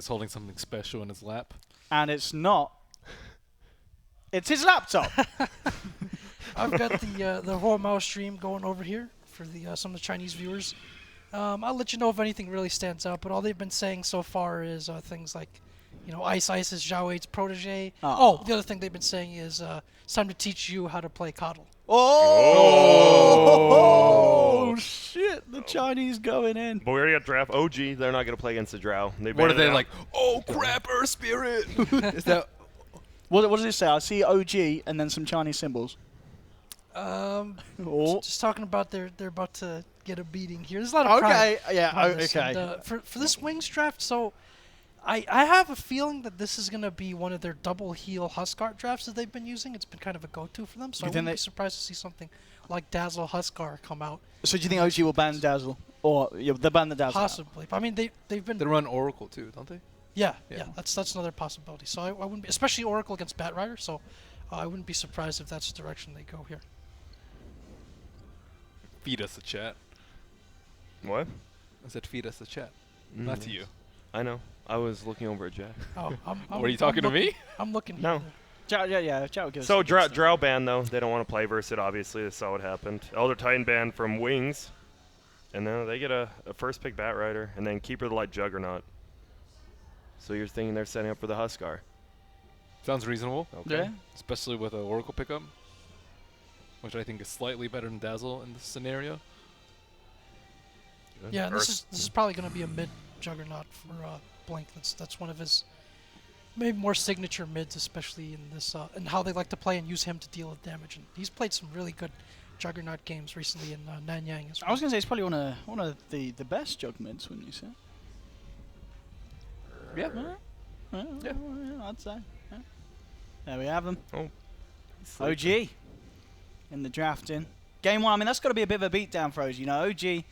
He's holding something special in his lap. And it's not. It's his laptop. I've got the Hormao stream going over here for some of the Chinese viewers. I'll let you know if anything really stands out, but all they've been saying so far is things like, Ice is Zhao 8's protege. Oh. The other thing they've been saying is it's time to teach you how to play Coddle. Oh, shit. The Chinese going in. But we already got draft OG. They're not going to play against the Drow. What are they like? Oh, crap, Earth Spirit! Is that... What does it say? I see OG and then some Chinese symbols. Just talking about they're about to get a beating here. There's a lot of pride. Okay. And, for this Wings draft, so I have a feeling that this is going to be one of their double heel Huskar drafts that they've been using. It's been kind of a go-to for them, so I wouldn't be surprised to see something like Dazzle Huskar come out. So do you think OG will ban Dazzle? Or they'll ban the Dazzle? Possibly. I mean, they've been... They run Oracle, too, don't they? Yeah. That's another possibility. So I wouldn't be... Especially Oracle against Bat Rider, so I wouldn't be surprised if that's the direction they go here. Feed us the chat. What? I said feed us the chat. Not to you. I know. I was looking over at Jack. Oh, Were you talking to me? I'm looking No. here. Chow gives So Drow ban, though. They don't want to play versus it, obviously. They saw what happened. Elder Titan ban from Wings. And then they get a first pick Bat Rider. And then Keeper of the Light Juggernaut. So you're thinking they're setting up for the Huskar. Sounds reasonable. Okay. Yeah. Especially with an Oracle pickup, which I think is slightly better than Dazzle in this scenario. Yeah, and this is probably going to be a mid Juggernaut for Blink. That's one of his maybe more signature mids, especially in this and how they like to play and use him to deal with damage. And he's played some really good Juggernaut games recently in Nanyang as well. I was going to say he's probably one of the best Jug mids, wouldn't you say? Yeah. Yeah, I'd say. Yeah. There we have them. Oh. OG in the drafting. Game one, I mean, that's got to be a bit of a beatdown for us. OG,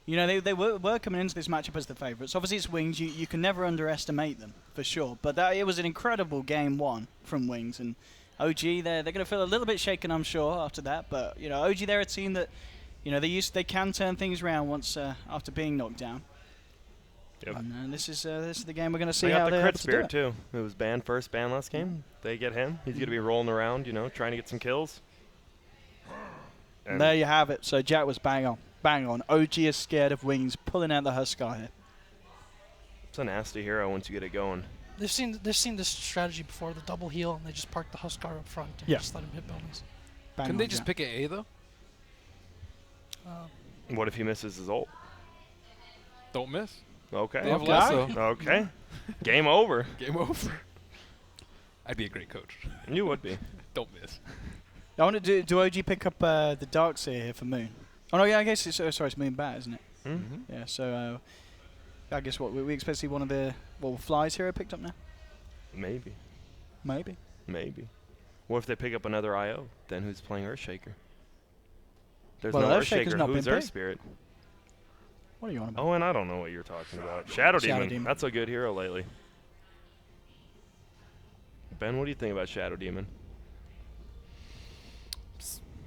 they were coming into this matchup as the favourites. Obviously, it's Wings. You can never underestimate them, for sure. But it was an incredible game one from Wings. And OG, they're going to feel a little bit shaken, I'm sure, after that. But, OG, they're a team that, they can turn things around once after being knocked down. Yep. And this is the game we're going to see they how got the they're crit able to do spirit it. too. It was banned first, banned last game. They get him. He's going to be rolling around, trying to get some kills. And there you have it. So Jack was bang on. OG is scared of Wings, pulling out the Huskar here. It's a nasty hero once you get it going. They've seen this strategy before, the double heal, and they just park the Huskar up front and just let him hit buildings. Couldn't they just pick an A though? What if he misses his ult? Don't miss. Okay. They have lasso. Okay. Game over. Game over. I'd be a great coach. You would be. Don't miss. I want to do OG pick up the Darkseer here for Moon? Oh no, yeah, I guess it's Moon Bat, isn't it? Mm-hmm. Yeah, so I guess what we expect to see one of the Flies hero picked up now? Maybe. Maybe. What if they pick up another IO? Then who's playing Earthshaker? There's Well, no Earthshaker's Earthshaker. not Who's been Earth picked. Spirit? What are you on about? Oh, and I don't know what you're talking about. Shadow Shadow Demon. Demon. That's a good hero lately. Ben, what do you think about Shadow Demon?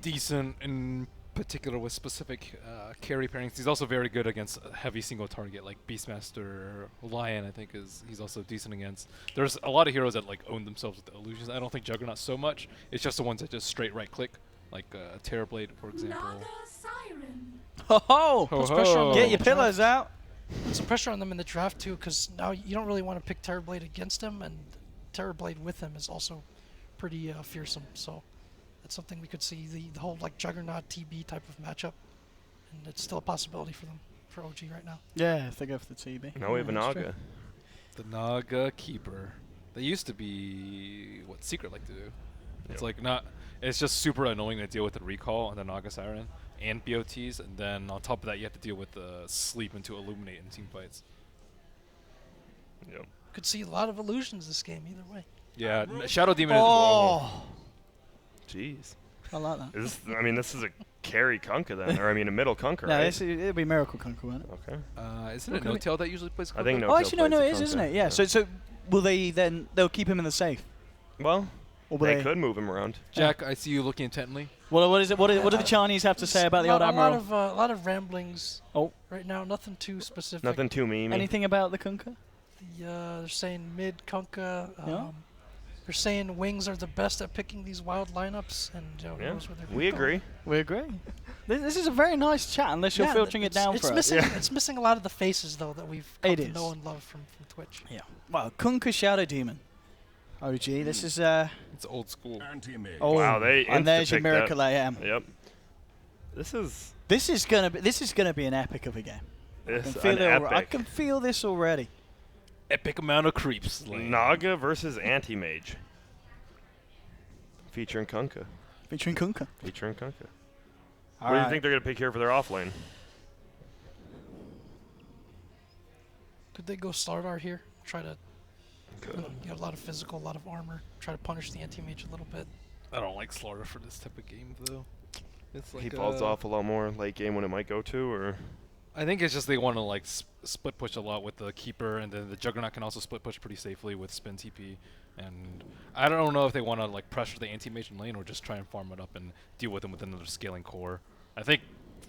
Decent in particular with specific carry pairings. He's also very good against a heavy single target like Beastmaster Lion. I think he's also decent against. There's a lot of heroes that own themselves with the illusions. I don't think Juggernaut so much. It's just the ones that just straight right click, like Terrorblade, for example. Ho Puts pressure on them Get in your the pillows out. Put some pressure on them in the draft too, because now you don't really want to pick Terrorblade against him, and Terrorblade with him is also pretty fearsome. So that's something we could see, the whole Juggernaut TB type of matchup, and it's still a possibility for them, for OG right now. Yeah, if they go for the TB. Now we have a that's Naga. The Naga Keeper. They used to be what Secret like to do. It's it's just super annoying to deal with the recall on the Naga Siren and BOTs, and then on top of that you have to deal with the sleep into Illuminate in team fights. Yep. Could see a lot of illusions this game either way. Yeah, Shadow Demon is normal. Jeez. I like that. This is a carry Kunkka then, or a middle Kunkka, No, right? it'll be Miracle Kunkka, won't it? Okay. Isn't it No-Tail that usually plays Kunkka? I think Oh, No-Tail actually, no, plays it the is, isn't Kunkka. it? Yeah. So will they'll keep him in the safe? Well, Or will they could move him around. Jack, I see you looking intently. What is it? What do the Chinese have to say about the old Admiral? A lot of ramblings Oh. right now. Nothing too specific. Nothing too memey. Anything about the Kunkka? They're saying mid Kunkka. Yeah. They're saying wings are the best at picking these wild lineups, and who Yeah, knows where they're we gonna agree. go. We agree. This is a very nice chat, unless you're Yeah, filtering it down it's for missing, us. It's missing a lot of the faces, though, that we've come It to is. know and love from Twitch. Yeah. Well, Kunkka Shadow Demon. OG. This is It's old school. oh, Wow, they and there's your insta-picked that. Miracle AM. Yep. This is This is gonna be an epic of a game. I can an feel it epic. I can feel this already. Epic amount of creeps. Like, Naga versus Anti-Mage. Featuring Kunkka. Featuring Kunkka. Featuring Kunkka. All What do right. you think they're going to pick here for their offlane? Could they go Slardar here? Try to get a lot of physical, a lot of armor. Try to punish the anti-mage a little bit. I don't like Slaughter for this type of game though. It's like He falls off a lot more late game when it might go to, or I think it's just they want to like split push a lot with the keeper, and then the Juggernaut can also split push pretty safely with spin TP. And I don't know if they want to like pressure the anti-mage in lane or just try and farm it up and deal with them with another scaling core. I think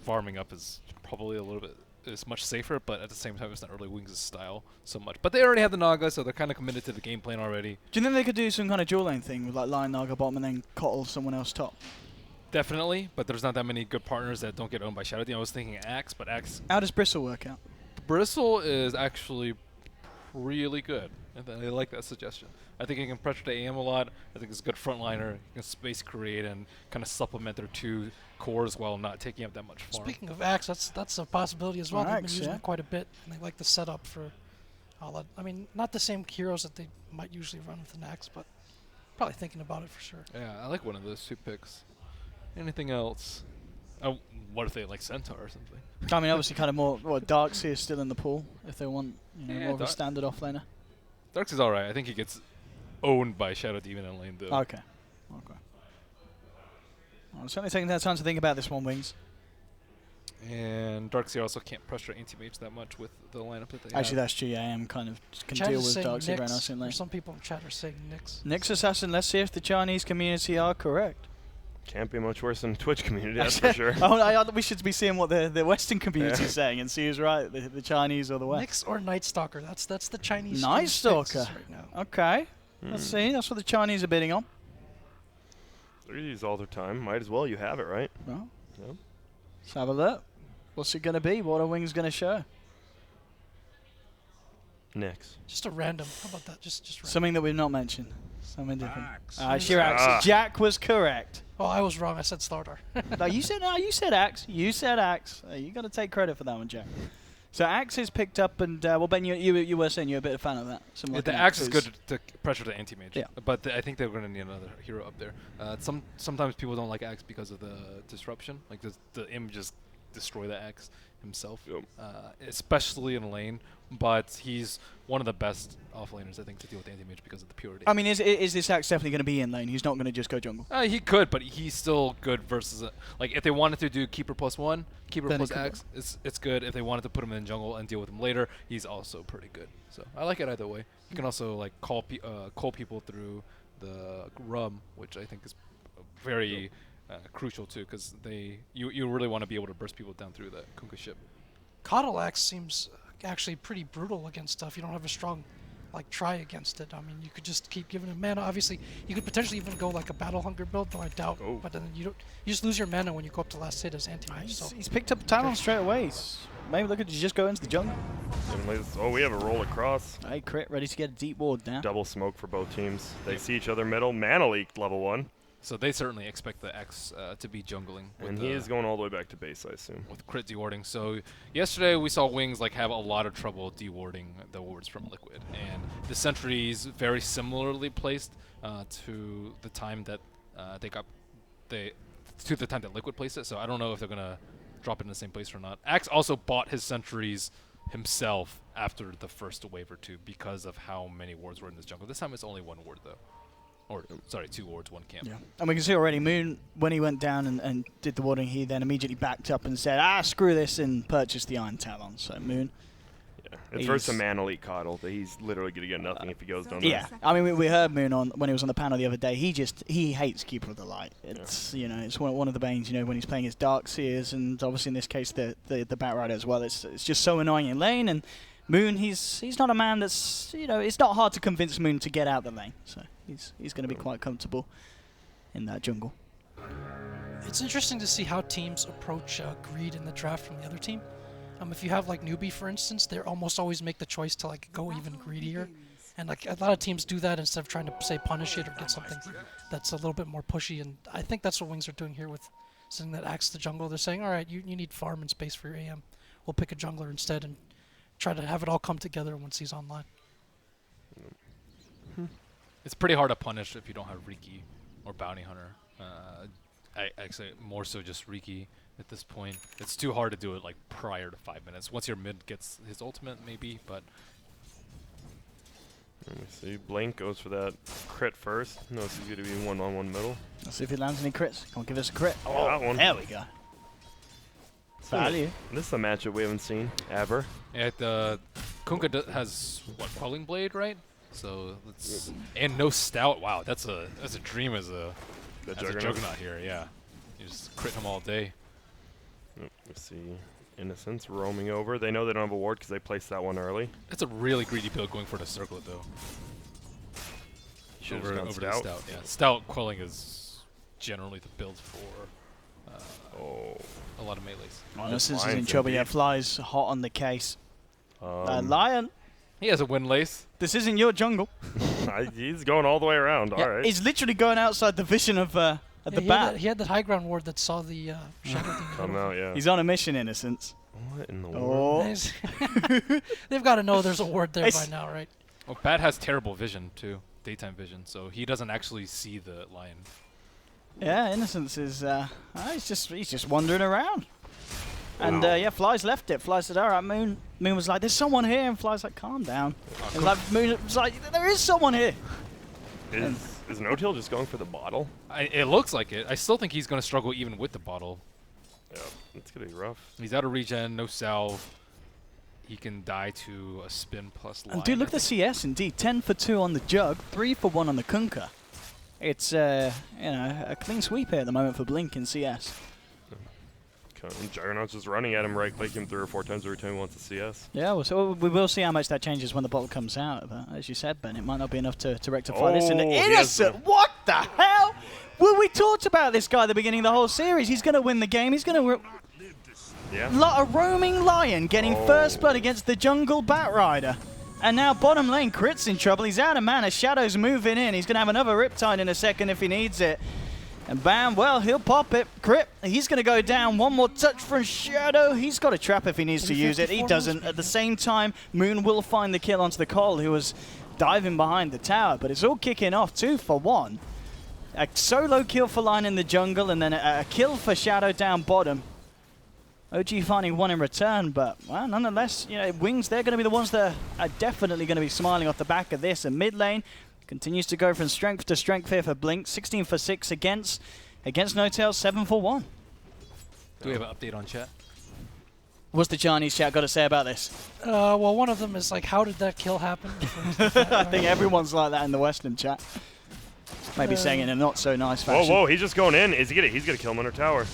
farming up is probably a little bit is much safer, but at the same time it's not really Wings' style so much. But they already have the Naga, so they're kind of committed to the game plan already. Do you think they could do some kind of dual lane thing with like Lion Naga bottom and then Kotl someone else top? Definitely, but there's not that many good partners that don't get owned by Shadow Demon. I was thinking Axe, but Axe How does Bristle work out? Bristle is actually really good. I like that suggestion. I think he can pressure the AM a lot. I think he's a good frontliner. He can space create and kind of supplement their two cores while not taking up that much farm. Speaking of Axe, that's a possibility as well. They've been Axe, using yeah. it quite a bit, and they like the setup for all that. I mean, not the same heroes that they might usually run with an Axe, but probably thinking about it for sure. Yeah, I like one of those two picks. Anything else? Oh, what if they like Centaur or something? I mean, obviously, kind of more. What Darkseer is still in the pool if they want, you know, Yeah, more of a Dark- standard offlaner. Darks is alright. I think he gets owned by Shadow Demon in lane though. Okay. I'm certainly taking that time to think about this one, Wings. And Darkseer also can't pressure anti-mage that much with the lineup that they Actually, have. that's true. Yeah, I am kind of can Chat deal is with saying Darkseer very Nyx, nicely in or lane. some people in chat are saying Nyx. Nyx Assassin. Let's see if the Chinese community are correct. can't be much worse than the Twitch community, that's for sure. We should be seeing what the Western community is saying and see who's right, the Chinese or the West. Nyx or Night Stalker. That's the Chinese. Night skills Stalker. right now. Okay. Let's see. That's what the Chinese are bidding on. They use all their time. Might as well. You have it, right? Well, Yep. let's have a look. What's it going to be? What are Wings going to show? Next. Just a random. How about that? Just random. Something that we've not mentioned. Something different. Axe. Sure, Axe. Ah. Jack was correct. Oh, I was wrong. I said Slardar. No, you said Axe. You said Axe. You got to take credit for that one, Jack. So Axe is picked up, and well, Ben, you were saying you're a bit of a fan of that. Yeah, the Axe is good to pressure the anti-mage. Yeah. But I think they're going to need another hero up there. Sometimes people don't like Axe because of the disruption. Like the imp just destroy the Axe himself, Yep. especially in lane. But he's one of the best offlaners, I think, to deal with anti-mage because of the purity. I mean, is this Axe definitely going to be in lane? He's not going to just go jungle. He could, but he's still good versus like if they wanted to do keeper +1, keeper Then plus it could Axe, it's good. If they wanted to put him in jungle and deal with him later, he's also pretty good. So I like it either way. You can also like call people through the rum, which I think is very crucial too, because you really want to be able to burst people down through the Kunkka ship. Coddle Axe seems actually pretty brutal against stuff. You don't have a strong like try against it. I mean, you could just keep giving him mana. Obviously, you could potentially even go like a Battle Hunger build, though I doubt. Oh. But then you just lose your mana when you go up to last hit as anti-mage. So He's picked up Talon straight away. Maybe look at you just go into the jungle. Oh, we have a roll across. Hey, crit, ready to get a deep ward now. Double smoke for both teams. They see each other middle. Mana leak level 1. So they certainly expect the Axe to be jungling. And he is going all the way back to base, I assume. with crit dewarding. So yesterday we saw Wings like have a lot of trouble dewarding the wards from Liquid, and the sentries very similarly placed to the time that to the time that Liquid placed it. So I don't know if they're gonna drop it in the same place or not. Axe also bought his sentries himself after the first wave or two because of how many wards were in this jungle. This time it's only one ward though. Or, sorry, 2 wards, 1 camp. Yeah. And we can see already Moon, when he went down and did the warding, he then immediately backed up and said, screw this, and purchased the Iron Talon. So Moon. Yeah. It's versus a mana leak coddle. That he's literally going to get nothing if he goes down Yeah. there. I mean, we heard Moon when he was on the panel the other day. He hates Keeper of the Light. It's, it's one of the banes, when he's playing his Darkseers, and obviously in this case the Batrider as well. It's just so annoying in lane, and Moon, he's not a man that's, it's not hard to convince Moon to get out the lane. So he's going to be quite comfortable in that jungle. It's interesting to see how teams approach greed in the draft from the other team. If you have like newbie, for instance, they almost always make the choice to like go even greedier, and like a lot of teams do that instead of trying to say punish it or get something that's a little bit more pushy. And I think that's what Wings are doing here with sending that axe to jungle. They're saying, all right, you need farm and space for your AM. We'll pick a jungler instead and try to have it all come together once he's online. It's pretty hard to punish if you don't have Riki or Bounty Hunter. Actually, more so just Riki at this point. It's too hard to do it like prior to 5 minutes. Once your mid gets his ultimate, maybe, but... Let me see. Blink goes for that crit first. No, this is going to be 1-on-1 middle. Let's see if he lands any crits. Come on, give us a crit. Oh, that one. There we go. Value. This is a matchup we haven't seen ever. Yeah, the Kunkka has what, Quelling Blade, right? So let's and no stout. Wow, that's a dream as a juggernaut here. Yeah, you just crit him all day. Let's see. Innocence roaming over. They know they don't have a ward because they placed that one early. It's a really greedy build going for the circlet though. Should've Over gone to stout. stout. Yeah, stout quelling is generally the build for a lot of melees. Innocence is Lion's in trouble. indeed. Yeah, Fly's hot on the case. Lion, He has a windlace. this isn't your jungle. He's going all the way around. Yeah, All right. he's literally going outside the vision of the bat. He had that high ground ward that saw the shadow thing. Come out, yeah. He's on a mission, Innocence. What in the world? Oh. They've got to know there's a ward there It's- by now, right? Well, Bat has terrible vision too, daytime vision, so he doesn't actually see the lion. Yeah, Innocence is he's just wandering around. And Wow. yeah, Fly's left it. Fly said, all right, Moon. Moon was like, there's someone here. And Fly's like, calm down. And like, Moon was like, there is someone here. Is No-Tail just going for the bottle? It looks like it. I still think he's going to struggle even with the bottle. Yeah, it's going to be rough. He's out of regen, no salve. He can die to a spin plus lion. And dude, look at the CS indeed. 10 for 2 on the Jug, 3 for 1 on the Kunkka. It's a clean sweep here at the moment for Blink in CS. Juggernaut's just running at him, right-clicking him 3 or 4 times every time he wants a CS. Yeah, well, so we will see how much that changes when the bottle comes out. But as you said, Ben, it might not be enough to rectify this. And Oh, he has Innocent, what the hell? Well, we talked about this guy at the beginning of the whole series. He's going to win the game. He's going to... Yeah. A roaming lion getting first blood against the jungle bat rider. And now bottom lane, Crit's in trouble. He's out of mana. Shadow's moving in. He's going to have another Riptide in a second if he needs it. And bam, well, he'll pop it. Crit, he's going to go down. One more touch from Shadow. He's got a trap if he needs to use it. He doesn't. At the same time, Moon will find the kill onto the Cole, who was diving behind the tower. But it's all kicking off 2 for 1. A solo kill for Lion in the jungle, and then a kill for Shadow down bottom. OG finding 1 in return, but well, nonetheless, Wings, they're going to be the ones that are definitely going to be smiling off the back of this. And mid lane continues to go from strength to strength here for Blink. 16 for 6 against No-Tail, 7 for 1. Do we have an update on chat? What's the Chinese chat got to say about this? Well, one of them is like, how did that kill happen? I think everyone's like that in the Western chat. Maybe saying it in a not so nice fashion. Whoa, he's just going in. He's going to kill him under tower.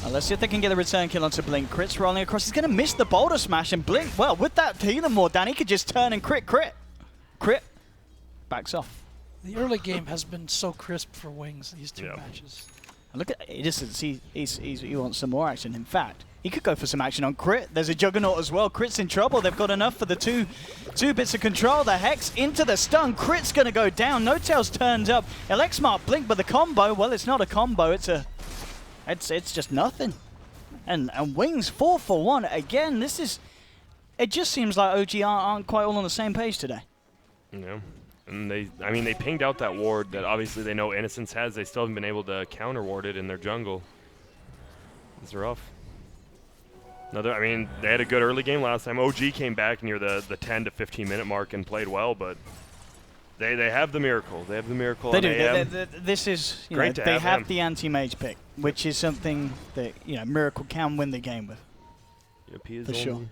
Let's see if they can get a return kill onto Blink. Crit's rolling across. He's going to miss the boulder smash, and Blink, well, with that healing more down, he could just turn and crit. Crit. Backs off. The early game has been so crisp for Wings these 2 Yep. matches. Look at Innocence. He wants some more action. In fact, he could go for some action on Crit. There's a Juggernaut as well. Crit's in trouble. They've got enough for the two bits of control. The Hex into the stun. Crit's going to go down. No-Tail's turned up. Elexmart Blink, but the combo, well, it's not a combo. It's just nothing. And Wings 4 for 1. Again, it just seems like OG aren't quite all on the same page today. Yeah. And they pinged out that ward that obviously they know Innocence has. They still haven't been able to counter ward it in their jungle. It's rough. They had a good early game last time. OG came back near the 10 to 15 minute mark and played well, but they have the miracle. They have the miracle. They do. AM. This is Great to they have him. the anti-mage pick, which is something that Miracle can win the game with. Yep, he is For sure.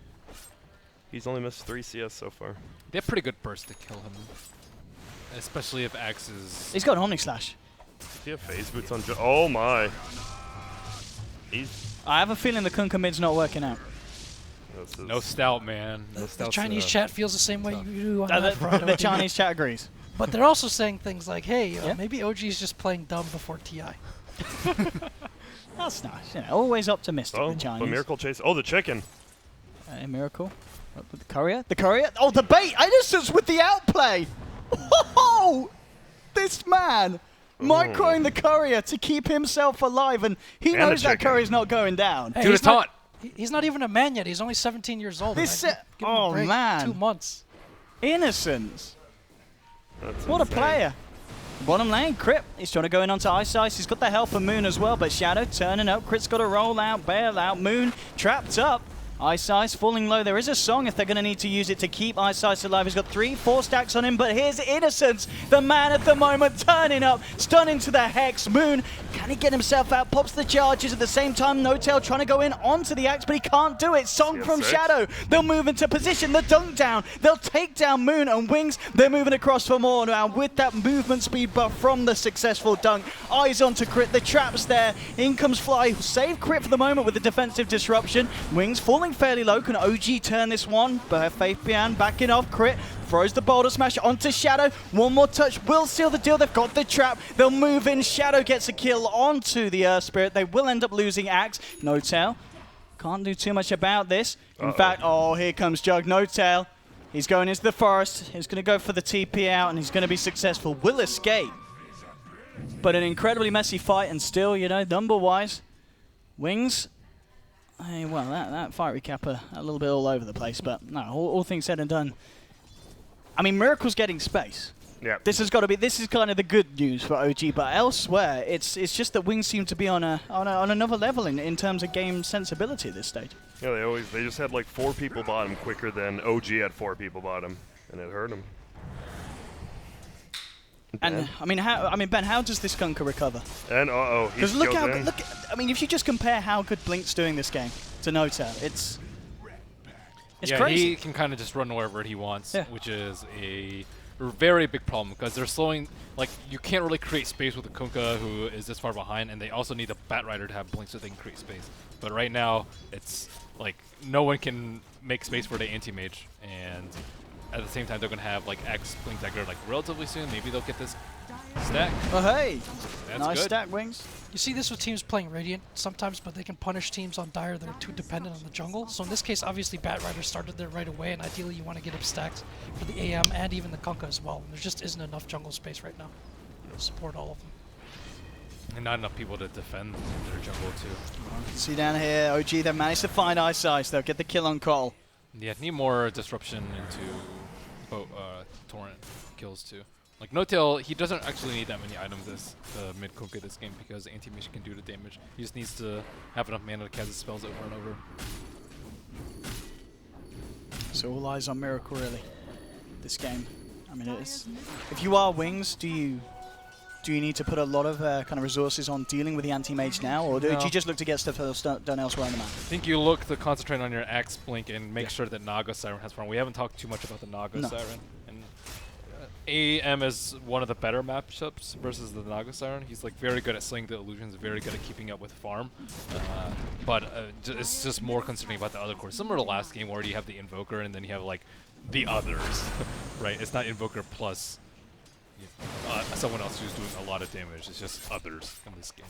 He's only missed 3 CS so far. They have pretty good burst to kill him, especially if Axe is. He's got Omni Slash. Does he have phase boots on? Oh my! I have a feeling the Kunkka mid's not working out. This is No stout, man. No The stout. Chinese chat feels the same way tough. you do on that The, front. the Chinese chat agrees. But they're also saying things like, hey, Yeah. maybe OG's just playing dumb before TI. That's nice. You know, always optimistic, Oh, the the Chinese. miracle chase. Oh, the chicken. Miracle. With the courier. The courier. Oh, the bait. Innocence with the outplay. Oh, this man. Microing the courier to keep himself alive, and he And knows the that chicken. courier's not going down. Hey, Dude, he's it's taunt. He's not even a man yet. He's only 17 years old. This and I give him a oh, break. man. 2 months. Innocence. That's What a insane. player. Bottom lane, Crit. He's trying to go in onto Ice. He's got the help of Moon as well, but Shadow turning up. Crit's got to roll out, bail out. Moon trapped up. Ice falling low. There is a song if they're going to need to use it to keep Ice alive. He's got 3-4 stacks on him, but here's Innocence, the man at the moment, turning up, stunning to the Hex. Moon, can he get himself out? Pops the charges at the same time. No-Tail trying to go in onto the Axe, but he can't do it. Song Yes, from six. Shadow. They'll move into position. The dunk down. They'll take down Moon and Wings. They're moving across for more now with that movement speed buff from the successful dunk. Eyes onto Crit. The trap's there. In comes Fly. Save Crit for the moment with the defensive disruption. Wings falling fairly low. Can OG turn this one? But Faith Pian backing off. Crit throws the boulder smash onto Shadow. One more touch will seal the deal. They've got the trap. They'll move in. Shadow gets a kill onto the Earth Spirit. They will end up losing Axe. No Tail. Can't do too much about this. In fact, oh, here comes Jug. No Tail. He's going into the forest. He's going to go for the TP out, and he's going to be successful. Will escape. But an incredibly messy fight, and still, you know, number-wise, Wings. Hey, well, that fight recap a little bit all over the place, but no, all things said and done. I mean, Miracle's getting space. Yeah. This has got to be. This is kind of the good news for OG, but elsewhere, it's just that Wings seem to be on another level in terms of game sensibility at this stage. Yeah, they just had like 4 people bottom quicker than OG had 4 people bottom, and it hurt him. And I mean, Ben, how does this Gunker recover? And he Because look goes how in. I mean, if you just compare how good Blink's doing this game to No-Tail, it's yeah, crazy. he can kind of just run wherever he wants, Yeah. which is a very big problem because they're slowing. Like, you can't really create space with the Kunkka, who is this far behind, and they also need the Batrider to have Blink so they can create space. But right now, it's like no one can make space for the anti-mage, and at the same time, they're going to have like X Blink Dagger like relatively soon. Maybe they'll get this stack. Oh, hey, That's nice good. stack, Wings. You see this with teams playing Radiant sometimes, but they can punish teams on Dire that are too dependent on the jungle. So in this case, obviously, Batrider started there right away, and ideally you want to get him stacked for the AM and even the Kunkka as well. And there just isn't enough jungle space right now to support all of them. And not enough people to defend their jungle too. See down here, OG, they managed to find Ice. They'll get the kill on Cole. Yeah, need more disruption into torrent kills too. Like No-Tail, he doesn't actually need that many items as the mid Kunkka this game because anti-mage can do the damage. He just needs to have enough mana to cast his spells over and over. So all eyes on Miracle, really, this game. I mean, if you are Wings, do you need to put a lot of kind of resources on dealing with the anti-mage now, or do No. you just look to get stuff else done elsewhere on the map? I think you look to concentrate on your Axe Blink and make sure that Naga Siren has farm. We haven't talked too much about the Naga No. Siren. And AM is one of the better matchups versus the Naga Siren. He's like very good at slaying the illusions, very good at keeping up with farm. But it's just more concerning about the other cores. Similar to last game where you have the Invoker and then you have like the others, right? It's not Invoker plus someone else who's doing a lot of damage. It's just others in this game.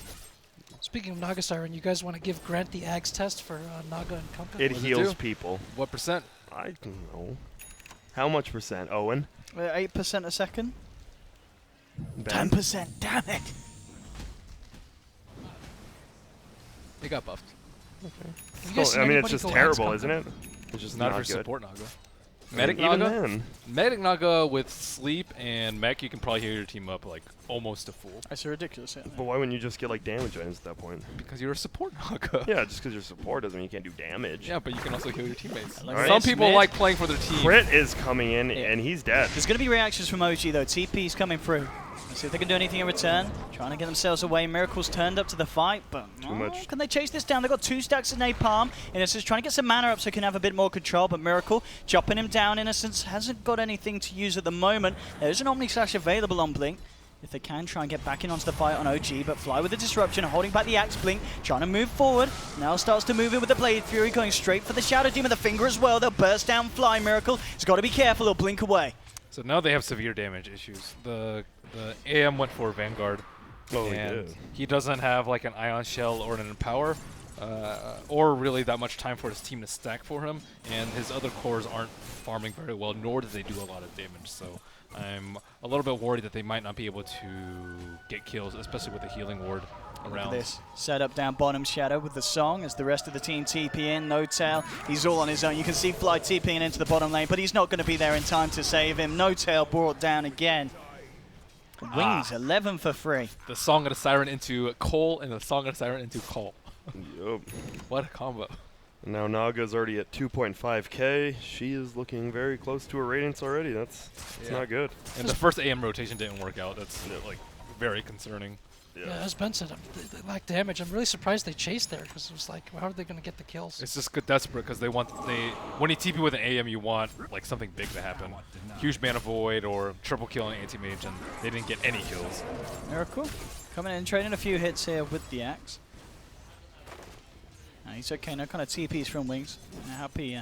Speaking of Naga Siren, you guys want to give Grant the Ags test for Naga and Kunkka? It does it heals do? people. What percent? I don't know. How much percent, Owen? 8% a second? Ben? 10%, damn it! It got buffed. Have you Well, guys seen I mean, it's anybody just go Ags terrible, Kunkka? isn't it? It's just Not not if you're good. support Naga. I Medic mean, even Naga? then. Medic Naga with Sleep and Mech, you can probably heal your team up like almost to full. That's ridiculous. Isn't But it? why wouldn't you just get like damage items at that point? Because you're a support Naga. Yeah, just because you're support doesn't mean you can't do damage. Yeah, but you can also heal your teammates. Like Alright. Some this people mid. like playing for their team. Crit is coming in Yeah. and he's dead. There's going to be reactions from OG though. TP's coming through. Let's see if they can do anything in return. Trying to get themselves away. Miracle's turned up to the fight, but much. can they chase this down? They've got 2 stacks of Napalm. Innocence trying to get some mana up so he can have a bit more control, but Miracle chopping him down. Innocence hasn't got anything to use at the moment. There's an Omni Slash available on Blink. if they can try and get back in onto the fight on OG, but Fly with the disruption, holding back the Axe Blink, trying to move forward. Now starts to move in with the Blade Fury, going straight for the Shadow Demon, the finger as well. They'll burst down Fly Miracle. He's got to be careful, he'll blink away. So now they have severe damage issues. The AM went for Vanguard, and he doesn't have like an Ion Shell or an Empower, or really that much time for his team to stack for him, and his other cores aren't farming very well, nor do they do a lot of damage. So I'm a little bit worried that they might not be able to get kills, especially with the healing ward around. Look at this. Set up down bottom Shadow with the Song as the rest of the team TP in. No Tail, he's all on his own. You can see Fly TPing into the bottom lane, but he's not going to be there in time to save him. No Tail brought down again. Wings 11 for free. The Song of the Siren into Cole, and the Song of the Siren into Cole. Yup. What a combo. Now Naga's already at 2.5k. She is looking very close to her Radiance already. That's not good. And the first AM rotation didn't work out. That's like very concerning. Yeah, as Ben said, they lack damage. I'm really surprised they chased there because it was like, how are they going to get the kills? It's just desperate because when you TP with an AM, you want like something big to happen. Huge mana void or triple kill on anti-mage, and they didn't get any kills. Miracle coming in, trading a few hits here with the Axe. He's okay, no kind of TPs from Wings. Happy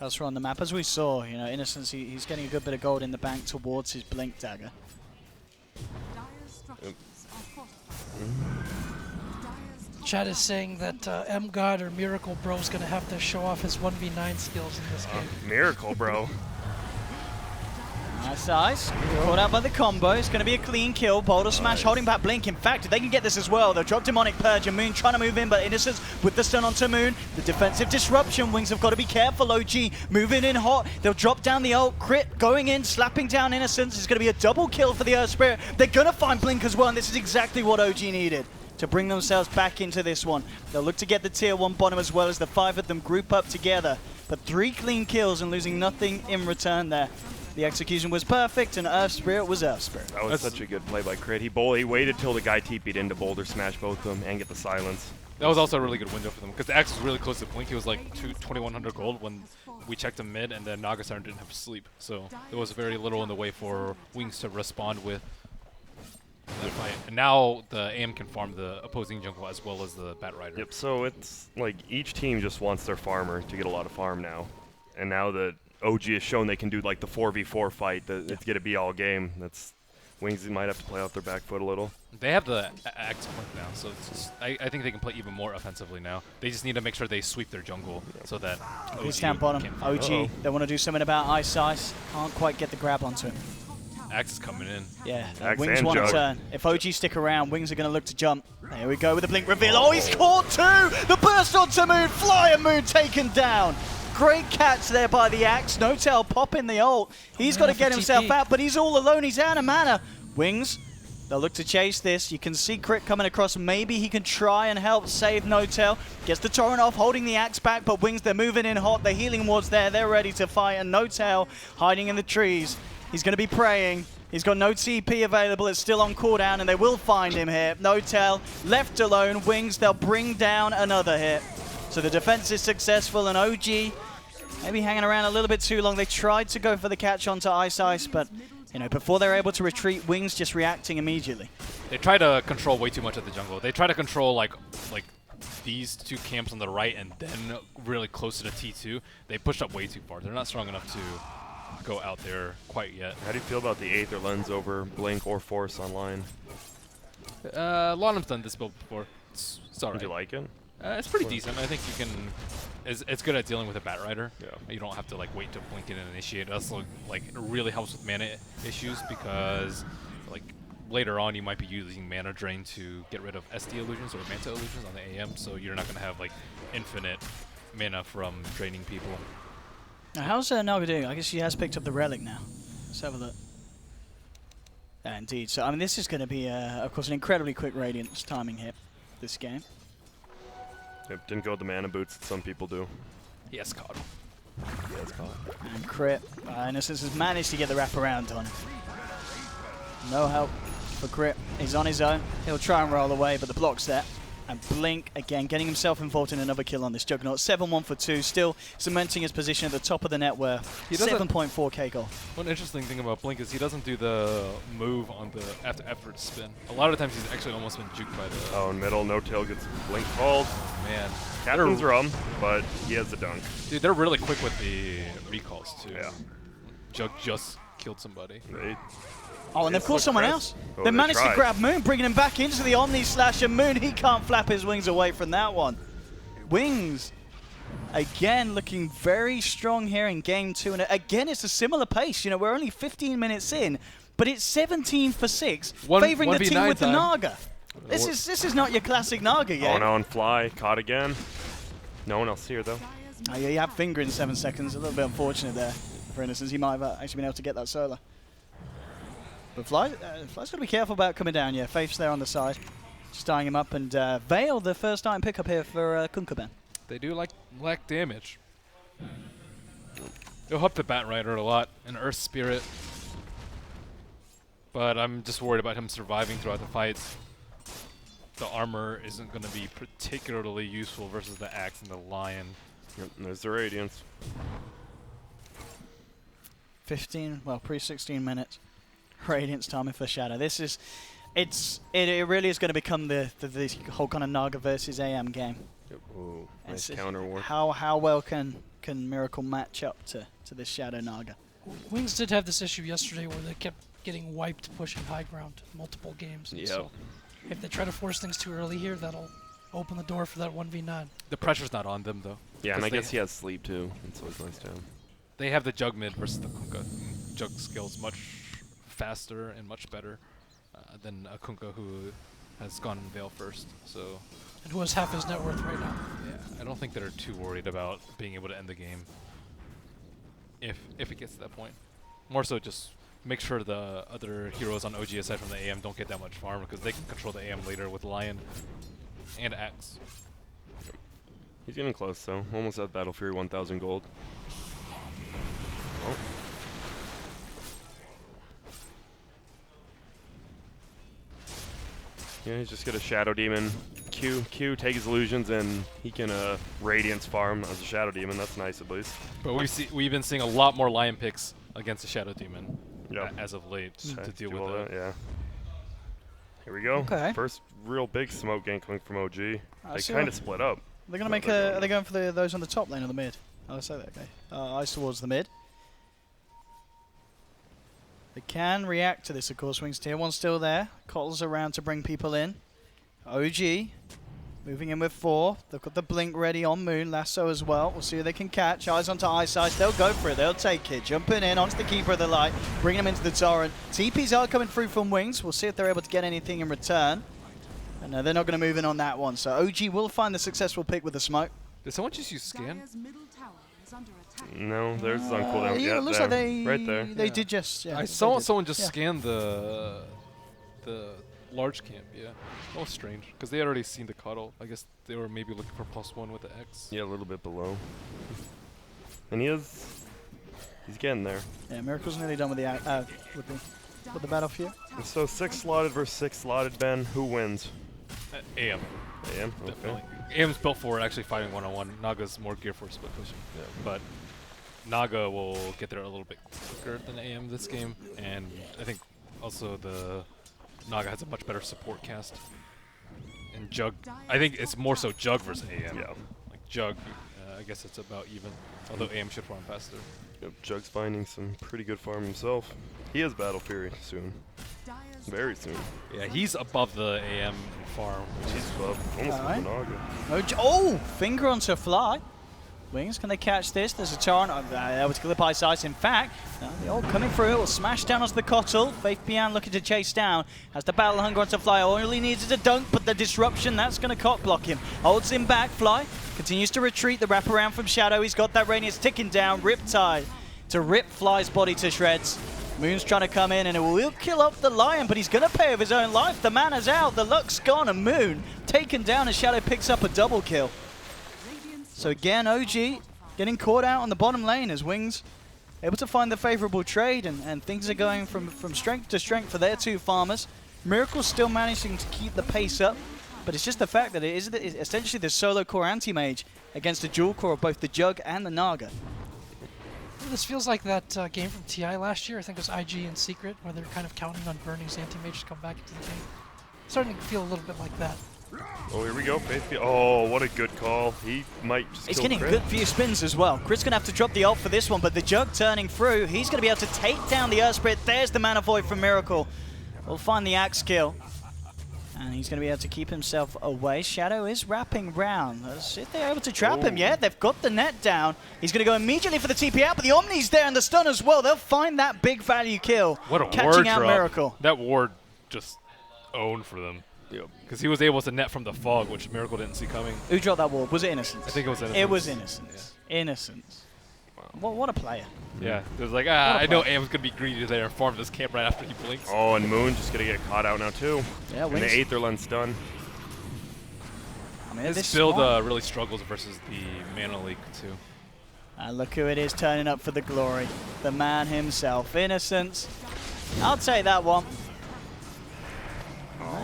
elsewhere on the map. As we saw, you know, Innocence, he's getting a good bit of gold in the bank towards his Blink Dagger. Chad is saying that M-God or Miracle Bro is going to have to show off his 1v9 skills in this game. Miracle, bro. Nice eyes. Caught out by the combo. It's going to be a clean kill. Boulder Smash holding back Blink. In fact, if they can get this as well, they'll drop Demonic Purge and Moon trying to move in, but Innocence with the stun onto Moon. The defensive disruption. Wings have got to be careful. OG moving in hot. They'll drop down the ult. Crit going in, slapping down Innocence. It's going to be a double kill for the Earth Spirit. They're going to find Blink as well, and this is exactly what OG needed to bring themselves back into this one. They'll look to get the tier 1 bottom as well as the 5 of them group up together. But 3 clean kills and losing nothing in return there. The execution was perfect, and Earth Spirit was Earth Spirit. That was such a good play by Crit. He waited till the guy TP'd in to Boulder Smash both of them and get the silence. That was also a really good window for them because the Axe was really close to Blink. He was like 2,100 gold when we checked him mid, and then Naga Siren didn't have sleep. So there was very little in the way for Wings to respond with that fight. And now the AM can farm the opposing jungle as well as the Bat Rider. Yep, so it's like each team just wants their farmer to get a lot of farm now. And now that OG has shown they can do like the 4v4 fight, it's going to be all game. That's Wings might have to play off their back foot a little. They have the Axe Blink now, so it's just, I think they can play even more offensively now. They just need to make sure they sweep their jungle so that He's down bottom. OG, they want to do something about Ice. Can't quite get the grab onto him. Axe is coming in. Yeah, Axe Wings and want to Jug. turn. If OG stick around, Wings are going to look to jump. There we go with the Blink reveal. Oh, he's caught too! The burst onto Moon, Flyer Moon taken down. Great catch there by the Axe. No Tail popping the ult. He's got to get himself out, but he's all alone. He's out of mana. Wings, they'll look to chase this. You can see Crit coming across. Maybe he can try and help save No Tail. Gets the torrent off, holding the Axe back, but Wings, they're moving in hot. The healing ward's there. They're ready to fight, and No Tail hiding in the trees. He's going to be praying. He's got no TP available. It's still on cooldown, and they will find him here. No Tail left alone. Wings, they'll bring down another hit. So the defense is successful, and OG maybe hanging around a little bit too long. They tried to go for the catch onto Ice, but you know, before they're able to retreat, Wings just reacting immediately. They try to control way too much of the jungle. They try to control like these two camps on the right and then really close to the T2. They pushed up way too far. They're not strong enough to go out there quite yet. How do you feel about the Aether Lens over Blink or Force online? Lonham's done this build before. It's alright. Do you like it? It's pretty decent. I think you can. It's good at dealing with a Bat Rider. Yeah. You don't have to like wait to blink in and initiate. That's like it really helps with mana issues because like later on you might be using mana drain to get rid of SD illusions or Manta illusions on the AM, so you're not gonna have like infinite mana from draining people. Now, how's Naga doing? I guess she has picked up the relic now. Let's have a look. Indeed. So I mean, this is going to be, of course, an incredibly quick Radiance timing hit this game. Yep, didn't go with the mana boots that some people do. Yes, Cottle. Yeah, it's called. And Crit. Innocence has managed to get the wraparound on him. No help for Crit. He's on his own. He'll try and roll away, but the block's there. And Blink, again, getting himself involved in another kill on this Juggernaut. 7-1 for 2, still cementing his position at the top of the net worth. 7.4k goal. One interesting thing about Blink is he doesn't do the move on the after spin. A lot of times he's actually almost been juked by the... Oh, in middle, no tail gets Blink called. Man. Captain's rum, but he has the dunk. Dude, they're really quick with the recalls, too. Yeah. Jug just killed somebody. Right. Oh, and they've caught someone else. Oh, they they managed tried. to grab Moon, bringing him back into the Omni Slash, and Moon, he can't flap his wings away from that one. Wings, again, looking very strong here in game 2. And again, it's a similar pace. You know, we're only 15 minutes in, but it's 17 for 6, favoring the team with the Naga. This is not your classic Naga yet. Oh, no, and Fly caught again. No one else here, though. Oh, yeah, you have Finger in 7 seconds. A little bit unfortunate there for Innocence. He might have actually been able to get that solo. But Fly's got to be careful about coming down. Yeah, Faith's there on the side, just eyeing him up. And Veil, the first item pickup here for Kunkaben. They do lack damage. It'll help the Bat Rider a lot, and Earth Spirit. But I'm just worried about him surviving throughout the fights. The armor isn't going to be particularly useful versus the Axe and the Lion. Yep, and there's the Radiance. 15, well, pre-16 minutes. Radiance timing for Shadow. This is, it really is going to become the whole kind of Naga versus AM game. Yep. Ooh, nice It's counter war. How well can Miracle match up to this Shadow Naga? Wings did have this issue yesterday where they kept getting wiped pushing high ground multiple games. Yep. So if they try to force things too early here, that'll open the door for that 1v9. The pressure's not on them, though. Yeah, and I 'cause guess he has sleep, too. It's always nice to have. They have the Jug mid versus the Kunkka. Jug skills much faster and much better than a Kunkka who has gone Veil first. So And who has half his net worth right now. yeah, I don't think they're too worried about being able to end the game if it gets to that point. More so just make sure the other heroes on OG aside from the AM don't get that much farm because they can control the AM later with Lion and Axe. He's getting close, though. Almost at Battle Fury 1,000 gold. Oh. Yeah, he's just got a Shadow Demon. Q, take his illusions, and he can Radiance farm as a Shadow Demon. That's nice, at least. But we've been seeing a lot more Lion picks against the Shadow Demon Yep. as of late to Okay, deal do with all it. that, yeah. Here we go. Okay. First real big smoke game coming from OG. They see kind what- of split up. They're going to No, make they're a. going Are they going for those on the top lane or the mid? I'll say that. Okay. Eyes towards the mid. They can react to this, of course. Wings tier 1 still there. Cottle's around to bring people in. OG moving in with 4. They've got the blink ready on Moon. Lasso as well. We'll see who they can catch. Eyes onto Eyesight. They'll go for it. They'll take it. Jumping in onto the Keeper of the Light. Bringing him into the Torrent. TPs are coming through from Wings. We'll see if they're able to get anything in return. And they're not going to move in on that one. So OG will find the successful pick with the smoke. Did someone just use scan? No, theirs is on cooldown. Yeah, Yeah, it looks there. like they Right there. They did just. Yeah, I they saw did. someone just Yeah. scan the large camp. Yeah, that was strange because they had already seen the cuddle. I guess they were maybe looking for +1 with the X. Yeah, a little bit below. And he's getting there. Yeah, Miracle's nearly done with the battlefield. And so 6 slotted versus 6 slotted, Ben. Who wins? AM, AM? definitely. Okay. AM's built for actually fighting one-on-one. Naga's more geared for split pushing. Yeah. But Naga will get there a little bit quicker than AM this game, and I think also the Naga has a much better support cast. And Jug, I think it's more so Jug versus AM. Yeah. Like Jug, I guess it's about even, although AM should farm faster. Yep, Jug's finding some pretty good farm himself. He has Battle Fury soon. Very soon. Yeah, he's above the AM in farm, which He's is above, almost Alright. with Naga. Oh, finger onto Fly. Wings, can they catch this? There's a Torrent able to clip Eyesight. In fact, they're all coming through. It will smash down onto the Cottle. Faith Pian looking to chase down. Has the Battle Hunger onto Fly. All he needs is a dunk, but the disruption, that's going to cock block him. Holds him back. Fly continues to retreat. The wraparound from Shadow. He's got that Radiance ticking down. Riptide to rip Fly's body to shreds. Moon's trying to come in and it will kill off the Lion, but he's going to pay with his own life. The mana's out, the luck's gone, and Moon taken down as Shadow picks up a double kill. So again, OG getting caught out on the bottom lane as Wings able to find the favourable trade, and things are going from strength to strength for their two farmers. Miracle's still managing to keep the pace up. But it's just the fact that it is essentially the solo core anti-mage against the dual core of both the Jug and the Naga. This feels like that game from TI last year. I think it was IG and Secret, where they're kind of counting on Burning's anti-mage to come back into the game. Starting to feel a little bit like that. Oh, here we go. Oh, what a good call. He might just He's kill getting a Crit. good few spins as well. Crit's going to have to drop the ult for this one, but the Jug turning through. He's going to be able to take down the Earth Spirit. There's the Mana Void from Miracle. We'll find the Axe kill. And he's going to be able to keep himself away. Shadow is wrapping round. Let's see if they're able to trap him. Yeah, they've got the net down. He's going to go immediately for the TP out, but the Omni's there and the stun as well. They'll find that big value kill. What a catching ward out drop. Miracle. That ward just owned for them. Because he was able to net from the fog, which Miracle didn't see coming. Who dropped that ward? Was it Innocence? I think it was Innocence. It was Innocence. Yeah. Innocence. Wow. What a player. Yeah, it was like, I know Am's going to be greedy there and farm this camp right after he blinks. Oh, and Moon just going to get caught out now, too. Yeah, and the Aetherland stun. I mean, His this build Swan- really struggles versus the Mana Leak, too. And look who it is turning up for the glory. The man himself. Innocence. I'll take that one.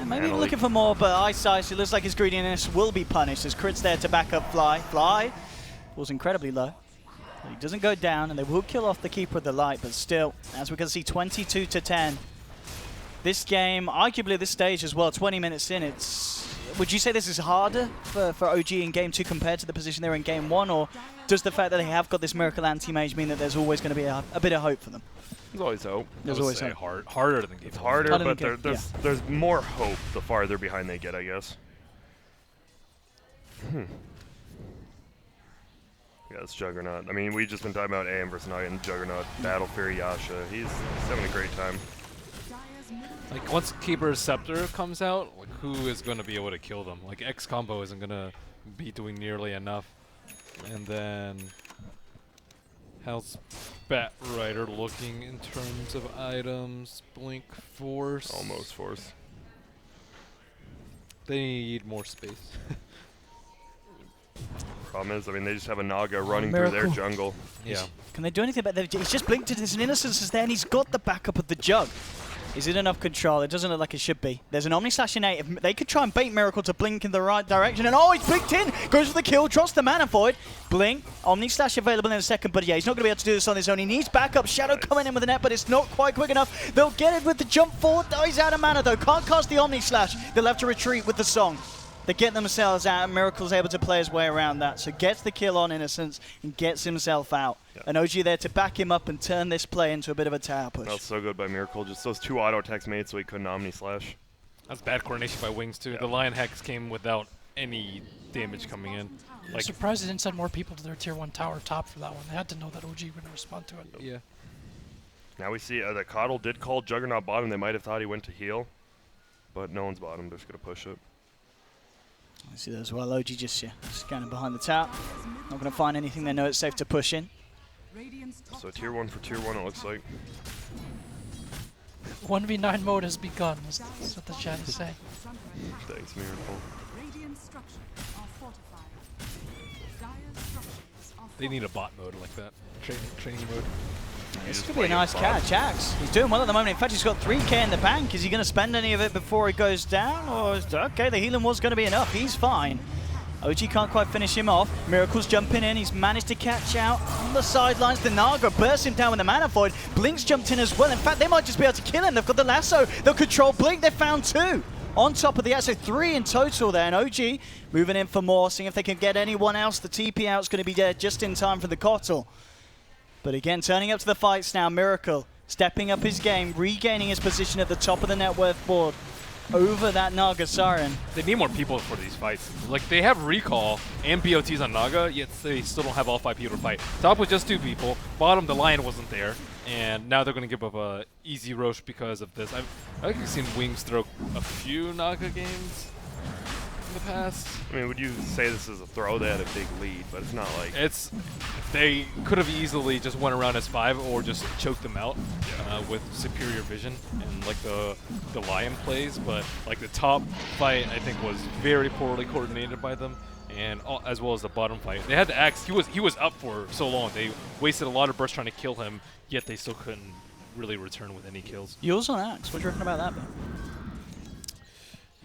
Maybe Mana looking Leak. for more, but Ice Ice, it looks like his greediness will be punished as Crit's there to back up Fly. Fly was incredibly low. But he doesn't go down, and they will kill off the Keeper of the Light, but still, as we can see, 22-10. This game, arguably at this stage as well, 20 minutes in, would you say this is harder for OG in Game 2 compared to the position they were in Game 1, or does the fact that they have got this Miracle Anti-Mage mean that there's always going to be a bit of hope for them? There's always hope. There's I would always say hope. harder than Game It's 1. harder, Harder but than there's more hope the farther behind they get, I guess. Yeah, it's Juggernaut. I mean, we've just been talking about AM versus Knight and Juggernaut. Battle Fury Yasha. He's having a great time. Like, once Keeper's Scepter comes out, like, who is going to be able to kill them? Like, X combo isn't going to be doing nearly enough. And then, how's Bat Rider looking in terms of items? Blink Force? Almost Force. They need more space. Problem is, I mean, they just have a Naga running through their Miracle. jungle. Yeah. Can they do anything about that? He's just blinked it. His Innocence is there, and he's got the backup of the Jug. Is it enough control? It doesn't look like it should be. There's an Omni Slash innate. If they could try and bait Miracle to blink in the right direction, and oh, he's blinked in! Goes for the kill, drops the Mana Void. Blink. Omni Slash available in a second, but yeah, he's not going to be able to do this on his own. He needs backup. Shadow coming in with a net, but it's not quite quick enough. They'll get it with the jump forward. Oh, he's out of mana, though. Can't cast the Omni Slash. They'll have to retreat with the Song. They get themselves out, and Miracle's able to play his way around that. So gets the kill on Innocence and gets himself out. Yep. And OG there to back him up and turn this play into a bit of a tower push. That was so good by Miracle. Just those two auto attacks made so he couldn't Omni Slash. That's bad coordination by Wings, too. Yeah. The Lion Hex came without any damage coming in. I'm Like, surprised they didn't send more people to their tier 1 tower top for that one. They had to know that OG would respond to it. yeah. Now we see that Coddle did call Juggernaut bottom. They might have thought he went to heal, but no one's bottom. They're just going to push it. I see that as well. OG just scanning behind the tower. Not going to find anything. They know it's safe to push in. So tier 1 for tier 1, it looks like. 1v9 mode has begun, is what the chat is saying. Thanks, Miracle. They need a bot mode like that. Training mode. This just could be a play nice it catch. Axe, he's doing well at the moment. In fact, he's got 3k in the bank. Is he going to spend any of it before he goes down? Or is okay, the healing was going to be enough. He's fine. OG can't quite finish him off. Miracle's jumping in. He's managed to catch out on the sidelines. The Naga bursts him down with the Mana Void. Blink's jumped in as well. In fact, they might just be able to kill him. They've got the lasso. They'll control Blink. They found 2 on top of the so 3 in total there. And OG moving in for more, seeing if they can get anyone else. The TP out's going to be there just in time for the Kotl. But again, turning up to the fights now, Miracle stepping up his game, regaining his position at the top of the net worth board over that Naga Siren. They need more people for these fights. Like, they have recall and BOTs on Naga, yet they still don't have all 5 people to fight. Top was just 2 people. Bottom, the Lion wasn't there. And now they're going to give up a easy Roche because of this. I've actually seen Wings throw a few Naga games in the past. I mean, would you say this is a throw? They had a big lead, but it's not like... They could have easily just went around as 5 or just choked them out with superior vision and like the Lion plays, but like the top fight I think was very poorly coordinated by them, and as well as the bottom fight. They had the Axe. He was up for so long. They wasted a lot of bursts trying to kill him, yet they still couldn't really return with any kills. Yours on Axe. What do you reckon about that, Ben?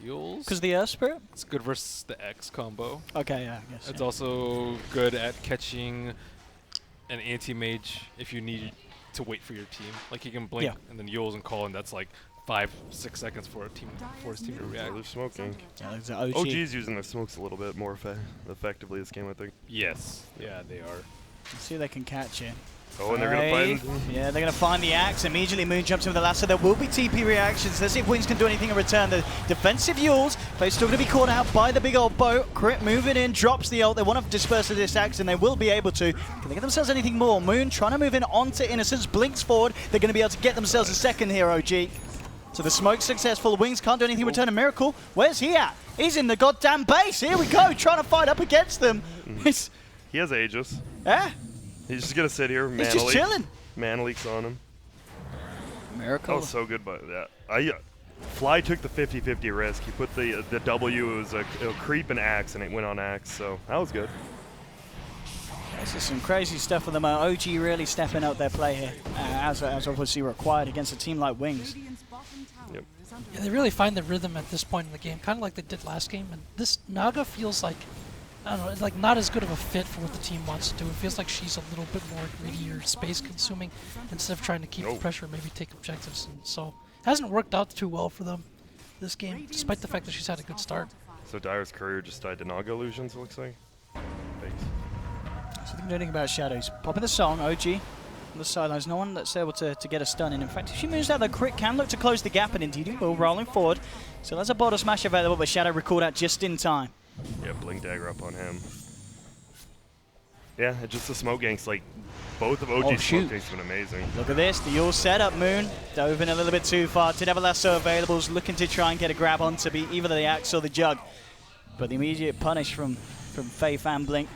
heals. Because the Earth Spirit? It's good versus the X combo. Okay, yeah, I guess. It's yeah. also good at catching an anti-mage if you need to wait for your team. Like he can blink Yeah. and then Yules and call, and that's like 5-6 seconds for his team to Yeah, react. they're smoking. Yeah, there's the OG. OG's using their smokes a little bit more effectively this game, I think. Yes. Yeah, they are. Let's see if they can catch it. Oh, and they're gonna Five. find. Yeah, they're going to find the axe. Immediately, Moon jumps in with the lasso. There will be TP reactions. Let's see if Wings can do anything in return. The defensive Yules, but it's still going to be caught out by the big old boat. Crit moving in, drops the ult. They want to disperse this axe, and they will be able to. Can they get themselves anything more? Moon trying to move in onto Innocence, blinks forward. They're going to be able to get themselves a second here, OG. So the smoke's successful. Wings can't do anything in return. A Miracle, where's he at? He's in the goddamn base. Here we go, trying to fight up against them. He has Aegis. Yeah, He's just gonna sit here. he's just chilling. Man leaks on him. Miracle. That was so good by that. Fly took the 50-50 risk. He put the W, it was a creep and axe, and it went on axe, so that was good. This is some crazy stuff for them. OG really stepping out their play here, as obviously required against a team like Wings. Yep. Yeah, they really find the rhythm at this point in the game, kind of like they did last game. And this Naga feels like, I don't know, like not as good of a fit for what the team wants to do. It feels like she's a little bit more greedy or space consuming instead of trying to keep the pressure, maybe take objectives. And so it hasn't worked out too well for them this game, despite the fact that she's had a good start. So Dyer's courier just died to Naga illusions, it looks like. Thanks. So they can do anything about shadows. Popping the song, OG on the sidelines. No one that's able to get a stun in. In fact, if she moves out, the crit can look to close the gap, and indeed it will, rolling forward. So there's a bottle smash available, but Shadow recalled out just in time. Yeah, blink dagger up on him. Yeah, it's just the smoke ganks, like both of OG's smoke ganks have been amazing. Look at this, the Yule setup. Moon dove in a little bit too far. Did have a lasso available, looking to try and get a grab onto be either the axe or the jug. But the immediate punish from Faith and Blink.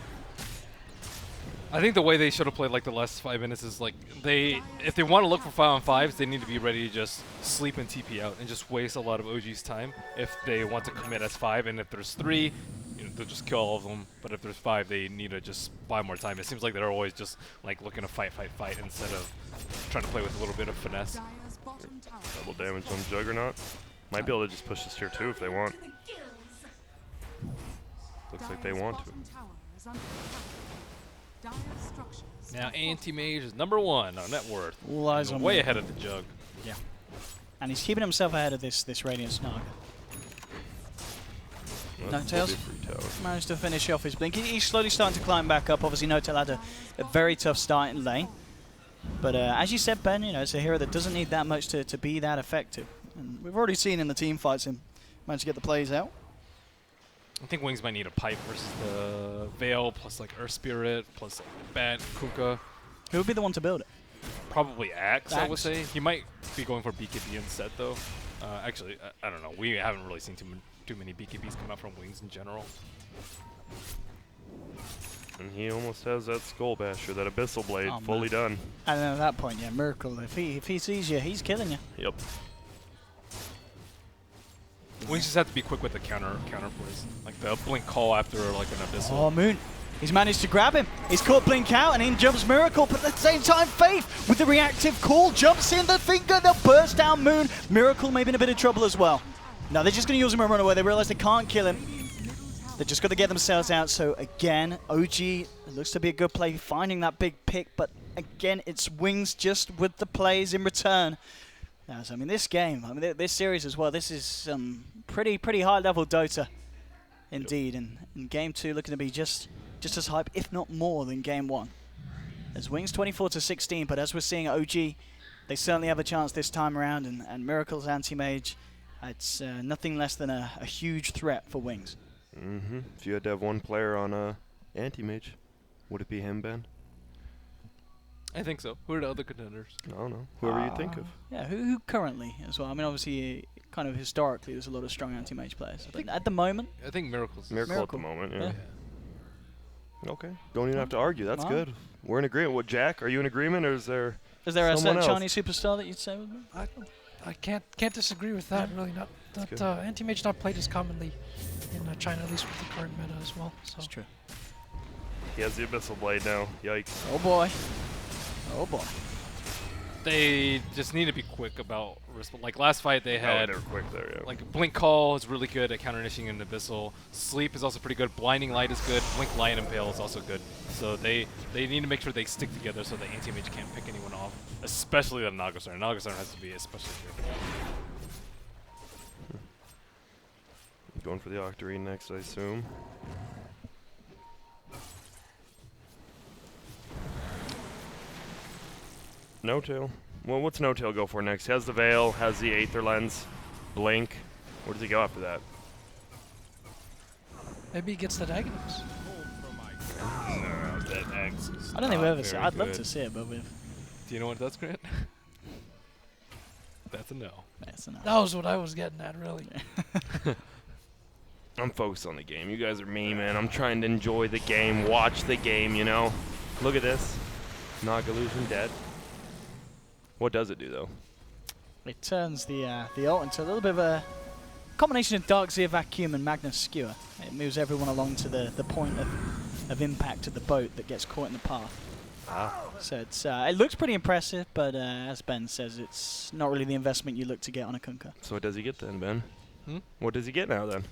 I think the way they should have played like the last 5 minutes is like if they want to look for 5-on-5s, they need to be ready to just sleep and TP out and just waste a lot of OG's time if they want to commit as 5. And if there's 3, they'll just kill all of them. But if there's 5, they need to just buy more time. It seems like they're always just like looking to fight instead of trying to play with a little bit of finesse. Double damage on Juggernaut. Might be able to just push this tier 2 if they want. Looks like they want to. Now anti-mage is number 1 on net worth. All eyes on way Moon. ahead of the jug. Yeah. And he's keeping himself ahead of this Radiant Naga. Well, Tails? free tower. Managed to finish off his blink. He's slowly starting to climb back up. Obviously, No-Tail had a very tough start in lane. But as you said, Ben, it's a hero that doesn't need that much to be that effective. And we've already seen in the team fights him manage to get the plays out. I think Wings might need a pipe versus the Veil, plus like Earth Spirit, plus like Bat, Kunkka. Who would be the one to build it? Probably Axe, I would Axe. say. He might be going for BKB instead, though. Actually, I don't know. We haven't really seen too many BKBs come out from Wings in general. And he almost has that Skull Basher, that Abyssal Blade, Oh, fully done. And then at that point, yeah, Miracle. If he sees you, he's killing you. Yep. Wings just have to be quick with the counter plays. Like the blink call after like an Abyssal. Oh, Moon. He's managed to grab him. He's caught Blink out, and in jumps Miracle. But at the same time, Faith, with the reactive call, jumps in the finger. They'll burst down Moon. Miracle may be in a bit of trouble as well. No, they're just going to use him and run away. They realize they can't kill him. They're just got to get themselves out. So again, OG, it looks to be a good play, finding that big pick. But again, it's Wings just with the plays in return. Yeah, so, I mean, this game, this series as well, this is some pretty high-level Dota indeed. And in Game 2, looking to be just as hype, if not more, than Game 1. As Wings 24-16, but as we're seeing OG, they certainly have a chance this time around. And Miracle's anti-mage, it's nothing less than a huge threat for Wings. If you had to have one player on anti-mage, would it be him, Ben? I think so. Who are the other contenders? I don't know. Whoever you think of. Yeah, who currently as well? I mean, obviously, kind of historically, there's a lot of strong anti-mage players. But at the moment, I think Miracles. Miracle at Miracle. the moment, yeah. Yeah. Okay. Don't even have to argue. That's Wow. good. We're in agreement. What, Jack? Are you in agreement, or is there is there a someone certain else? Chinese superstar that you'd say would be? I can't disagree with that. Really, not that good. anti-mage not played as commonly in China, at least with the current meta as well. So That's true. He has the Abyssal Blade now. Yikes. Oh boy. Oh boy. They just need to be quick about like last fight they Oh, had. they were quick there, yeah. Like Blink Call is really good at counter initiating an Abyssal. Sleep is also pretty good. Blinding Light is good. Blink Light and Impale is also good. So they need to make sure they stick together so the anti-mage can't pick anyone off, especially the Nagasar. Nagasar has to be especially careful. Going for the Octarine next, I assume. No Tail. Well, what's No Tail go for next? He has the Veil, has the Aether Lens, Blink. Where does he go after that? Maybe he gets the Aghanim. That X is I don't think not we've ever seen. very I'd love good. to see it, but we've. Do you know what that's, Grant? That's a no. That's enough. That was what I was getting at, really. I'm focused on the game. You guys are me, man. I'm trying to enjoy the game, watch the game, you know? Look at this. Nog Illusion dead. What does it do, though? It turns the ult into a little bit of a combination of Darkseer Vacuum and Magnus Skewer. It moves everyone along to the point of impact of the boat that gets caught in the path. So it's it looks pretty impressive, but as Ben says, it's not really the investment you look to get on a Kunkka. So what does he get then, Ben? Hmm? What does he get now, then?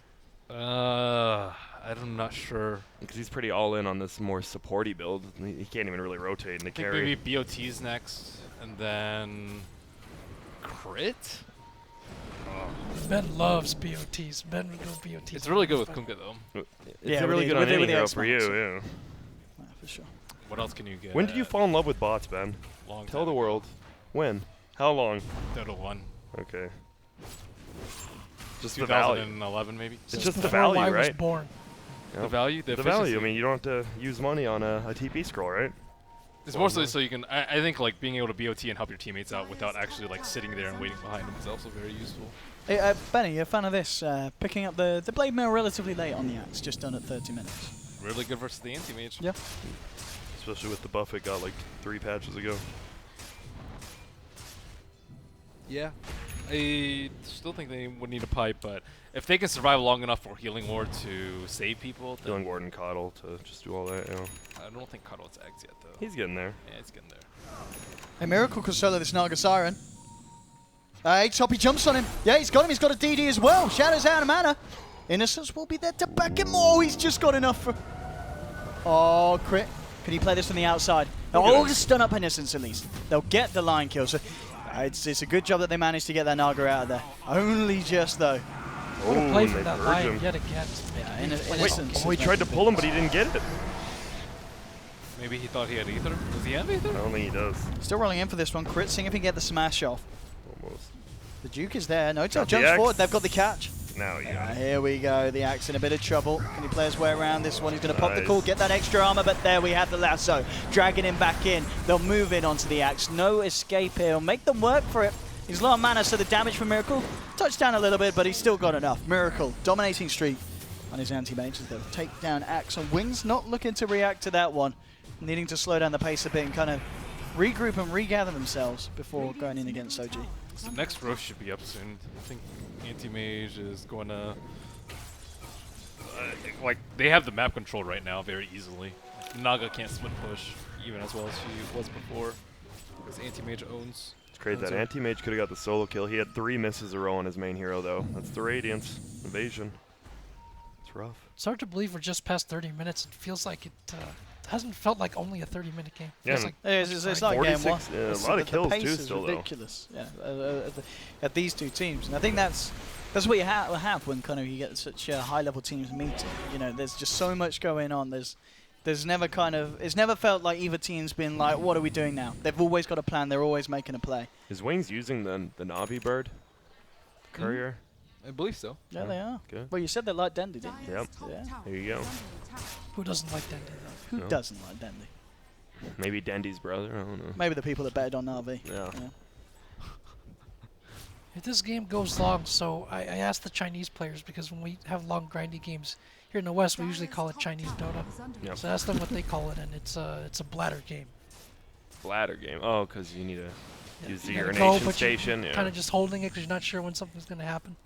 I'm not sure. Because he's pretty all in on this more supporty build. He can't even really rotate in the I think carry. maybe BOT's next, and then crit. Ben loves BOTs. Ben would go BOTs. It's really good with Kunkka though. It's Yeah, really with good on the any hero X for you, mounts. yeah. Yeah, for sure. What else can you get? When did you fall in love with bots, Ben? Long Tell time the ago. world. When? How long? Total 1. Okay. Just the value. 2011 maybe. It's Since just the before value, I was right? born. The value, The efficiency. value. I mean, you don't have to use money on a TP scroll, right? It's mostly so you can. I think like being able to BOT and help your teammates out without actually like sitting there and waiting behind them is also very useful. Hey, Benny, you a fan of this? Picking up the blade mail relatively late on the axe, just done at 30 minutes. Really good versus the anti-mage. Yeah. Especially with the buff it got like 3 patches ago. Yeah. I still think they would need a pipe, but if they can survive long enough for Healing Ward to save people, then Healing Ward and Coddle to just do all that, you know. I don't think Cuddle's eggs yet though. He's getting there. Yeah, it's getting there. A miracle could solo this Naga Siren. Toppy jumps on him. Yeah, he's got him. He's got a DD as well. Shadow's out of mana. Innocence will be there to back him. Oh, he's just got enough for... Oh, crit. Can he play this from the outside? Oh, just stun up Innocence at least. They'll get the line kill. So it's a good job that they managed to get that Naga out of there. Only just, though. Would have Oh, played and for they that purge lion him. yet again. Yeah, Wait, Innocence. Oh, he tried to pull him, but he didn't get it. Maybe he thought he had Aether. Does he have Aether? I don't think he does. Still rolling in for this one. Crit, seeing if he can get the smash off. Almost. The Duke is there. No, Got the jumps axe. forward. They've got the catch. Now he got Yeah, it. here we go. The axe in a bit of trouble. Can he play his way around this one? He's going to pop the Nice. call, get that extra armor, but there we have the lasso. Dragging him back in. They'll move in onto the axe. No escape here. He'll make them work for it. He's low on mana, so the damage from Miracle touched down a little bit, but he's still got enough. Miracle, dominating streak on his anti-mages. They'll take down Axe on Wings. Not looking to react to that one. Needing to slow down the pace a bit and kind of regroup and regather themselves before going in against OG. So next roast should be up soon. I think anti-mage is going to... like, they have the map control right now very easily. Naga can't split push even as well as she was before. Because anti-mage owns. It's crazy that Anti-Mage could have got the solo kill. He had 3 misses a row on his main hero, though. That's the Radiance. Invasion. It's rough. It's hard to believe we're just past 30 minutes. It feels like it hasn't felt like only a 30-minute game. Yeah, Feels like It's like game 46, one. yeah, a It's lot of the kills pace too is still, though. ridiculous. Yeah, at these two teams, and I think that's what you have when kind of you get such high-level teams meeting. You know, there's just so much going on. There's never it's never felt like either team's been like, what are we doing now? They've always got a plan. They're always making a play. Is Wings using the Navi bird? Courier? I believe so. Yeah, they are. Good. Well, you said they like Dendy, didn't you? Yep. Yeah. There you go. who doesn't like Dendy though? Who No. doesn't like Dendy? Maybe Dendy's brother. I don't know. Maybe the people that betted on Navi. Yeah. If this game goes long, so I asked the Chinese players because when we have long grindy games here in the West, we usually call it Chinese Dota. Yep. So I asked them what they call it, and it's a bladder game. Bladder game. Oh, because you need to Yeah, use the you gotta urination but station. You're Yeah. kind of just holding it because you're not sure when something's going to happen.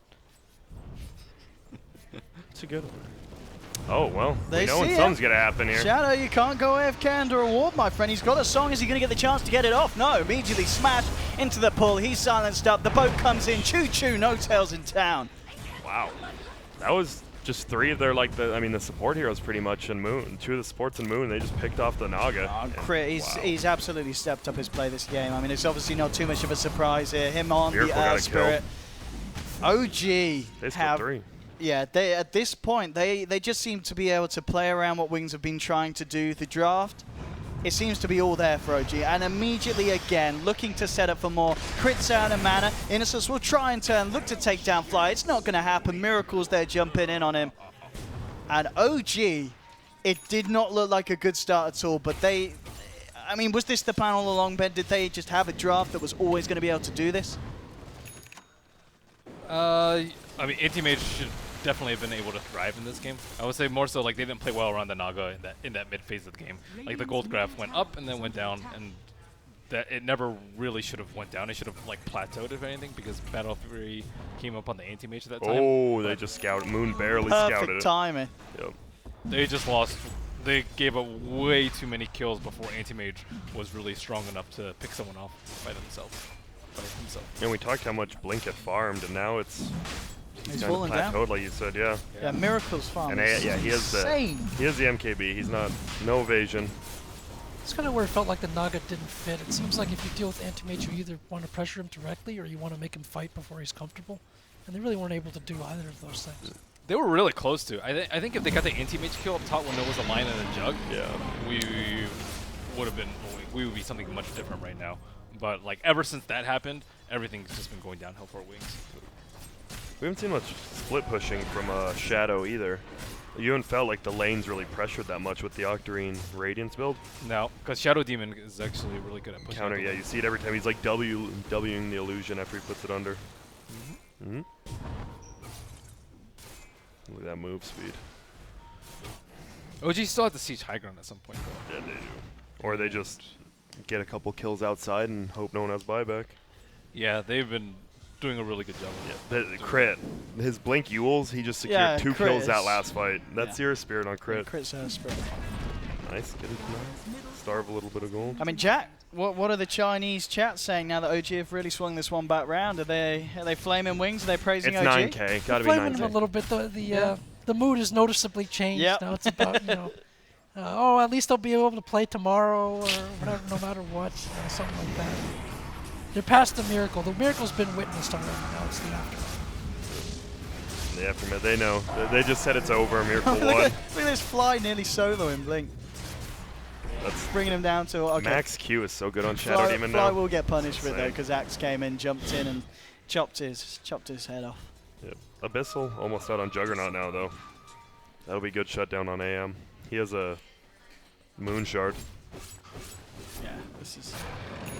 It's a good one. Oh, well, They we know when see something's it. going to happen here. Shadow, you can't go AFK under a ward, my friend. He's got a song. Is he going to get the chance to get it off? No, immediately smashed into the pull. He's silenced up. The boat comes in. Choo-choo, no tails in town. Wow. That was just 3 of their, like, the support heroes pretty much in Moon. 2 of the supports in Moon, they just picked off the Naga. Crit, he's absolutely stepped up his play this game. I mean, it's obviously not too much of a surprise here. Him on Miracle the got a Spirit. OG They scored have 3. Yeah, they at this point, they just seem to be able to play around what Wings have been trying to do. The draft, it seems to be all there for OG. And immediately again, looking to set up for more. Crit sound and mana. Innocence will try and turn, look to take down Fly. It's not going to happen. Miracle's there jumping in on him. And OG, it did not look like a good start at all. But they, I mean, was this the plan all along, Ben? Did they just have a draft that was always going to be able to do this? I mean, Anti-Mage should definitely have been able to thrive in this game. I would say more so like they didn't play well around the Naga in that mid phase of the game. Like the gold graph went up and then went down, and that it never really should have went down. It should have like plateaued if anything, because Battle Fury came up on the Anti-Mage at that time. Oh, they just scouted. Moon barely scouted Perfect it. timing. Yep. They just lost. They gave up way too many kills before Anti-Mage was really strong enough to pick someone off by themselves. And we talked how much Blink had farmed, and now it's He's kind of falling down. plateaued, like you said, yeah. Yeah, Miracle's farm. And yeah, he has the insane. MKB. He's not no evasion. It's kind of where it felt like the Naga didn't fit. It seems like if you deal with Anti-Mage, you either want to pressure him directly or you want to make him fight before he's comfortable. And they really weren't able to do either of those things. They were really close to. I think if they got the Anti-Mage kill up top when there was a line and a jug, Yeah. we would be something much different right now. But like ever since that happened, everything's just been going downhill for Wings. We haven't seen much split pushing from Shadow either. You haven't felt like the lanes really pressured that much with the Octarine Radiance build. No, because Shadow Demon is actually really good at pushing. Counter, up the yeah, lane. you see it every time. He's like Wing the illusion after he puts it under. Mm-hmm. Look at that move speed. OG still have to siege high ground at some point though. Yeah, they do. Or they just get a couple kills outside and hope no one has buyback. Yeah, they've been doing a really good job. Yeah, the crit. His Blink Yules, he just secured 2 crit kills that is- last fight. That's yeah. Serious Spirit on crit. Crit's Spirit. Nice, get it. Starve a little bit of gold. I mean, Jack, what are the Chinese chats saying now that OG have really swung this one back round? Are they flaming Wings? Are they praising It's OG? 9K, gotta be Blaming 9K. him a little bit. The mood has noticeably changed. Yep. Now it's about, oh, at least they'll be able to play tomorrow or whatever, no matter what, something like that. They're past the miracle. The miracle's been witnessed already. Now it's the aftermath. The aftermath, they know. They just said it's over. Miracle look, won. at this Fly nearly soloing Blink, That's bringing him down to okay. Max Q is so good on Shadow Fly, Demon Fly now. will get punished for it though, Insane. because Axe came in, jumped in, and chopped his head off. Yep. Abyssal almost out on Juggernaut now though. That'll be good shutdown on AM. He has a Moon Shard. Yeah, this is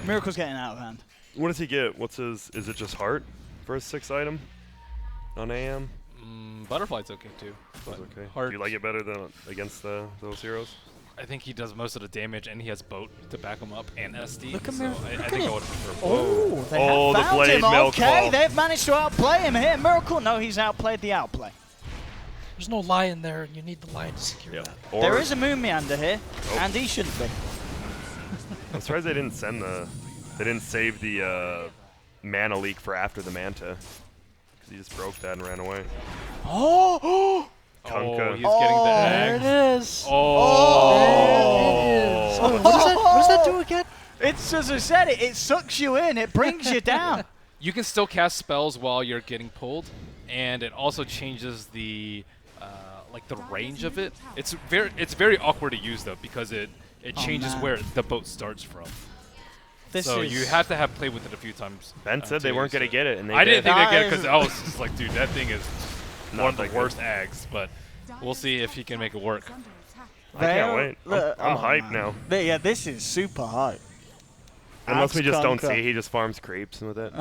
Miracle's getting out of hand. What does he get? What's his? Is it just Heart for his 6th item on AM? Butterfly's okay too. That's but okay. Heart, Do you like it better than against those heroes? I think he does most of the damage, and he has boat to back him up and SD. Look at so Miracle. I Look think at I it. would prefer boat. Oh, they Oh, the have found blade him. milk Okay, ball. they've managed to outplay him here. Miracle, no, he's outplayed the outplay. There's no lion there, and you need the lion to secure Yep. that. Or There is a Moon Meander here, Oh. and he shouldn't be. I'm surprised they didn't send they didn't save the mana leak for after the Manta. Because he just broke that and ran away. Oh! Kunkka. Oh, he's getting the There egg. it is. Oh. There it is. Oh, what does that do again? It's as I said, it sucks you in, it brings you down. You can still cast spells while you're getting pulled, and it also changes the like the range of it. It's very awkward to use though, because it changes man. where the boat starts from. This So is you have to have played with it a few times. Ben said they to weren't use going to it. get it, and they I did. didn't think they'd get it Guys. because I was just like, dude, that thing is Not one of the that good. worst ags. But we'll see if he can make it work. I can't wait. Look, I'm oh, hyped man. now. Yeah, this is super hype. Unless we Axe just don't Kunkka. see, he just farms creeps with it.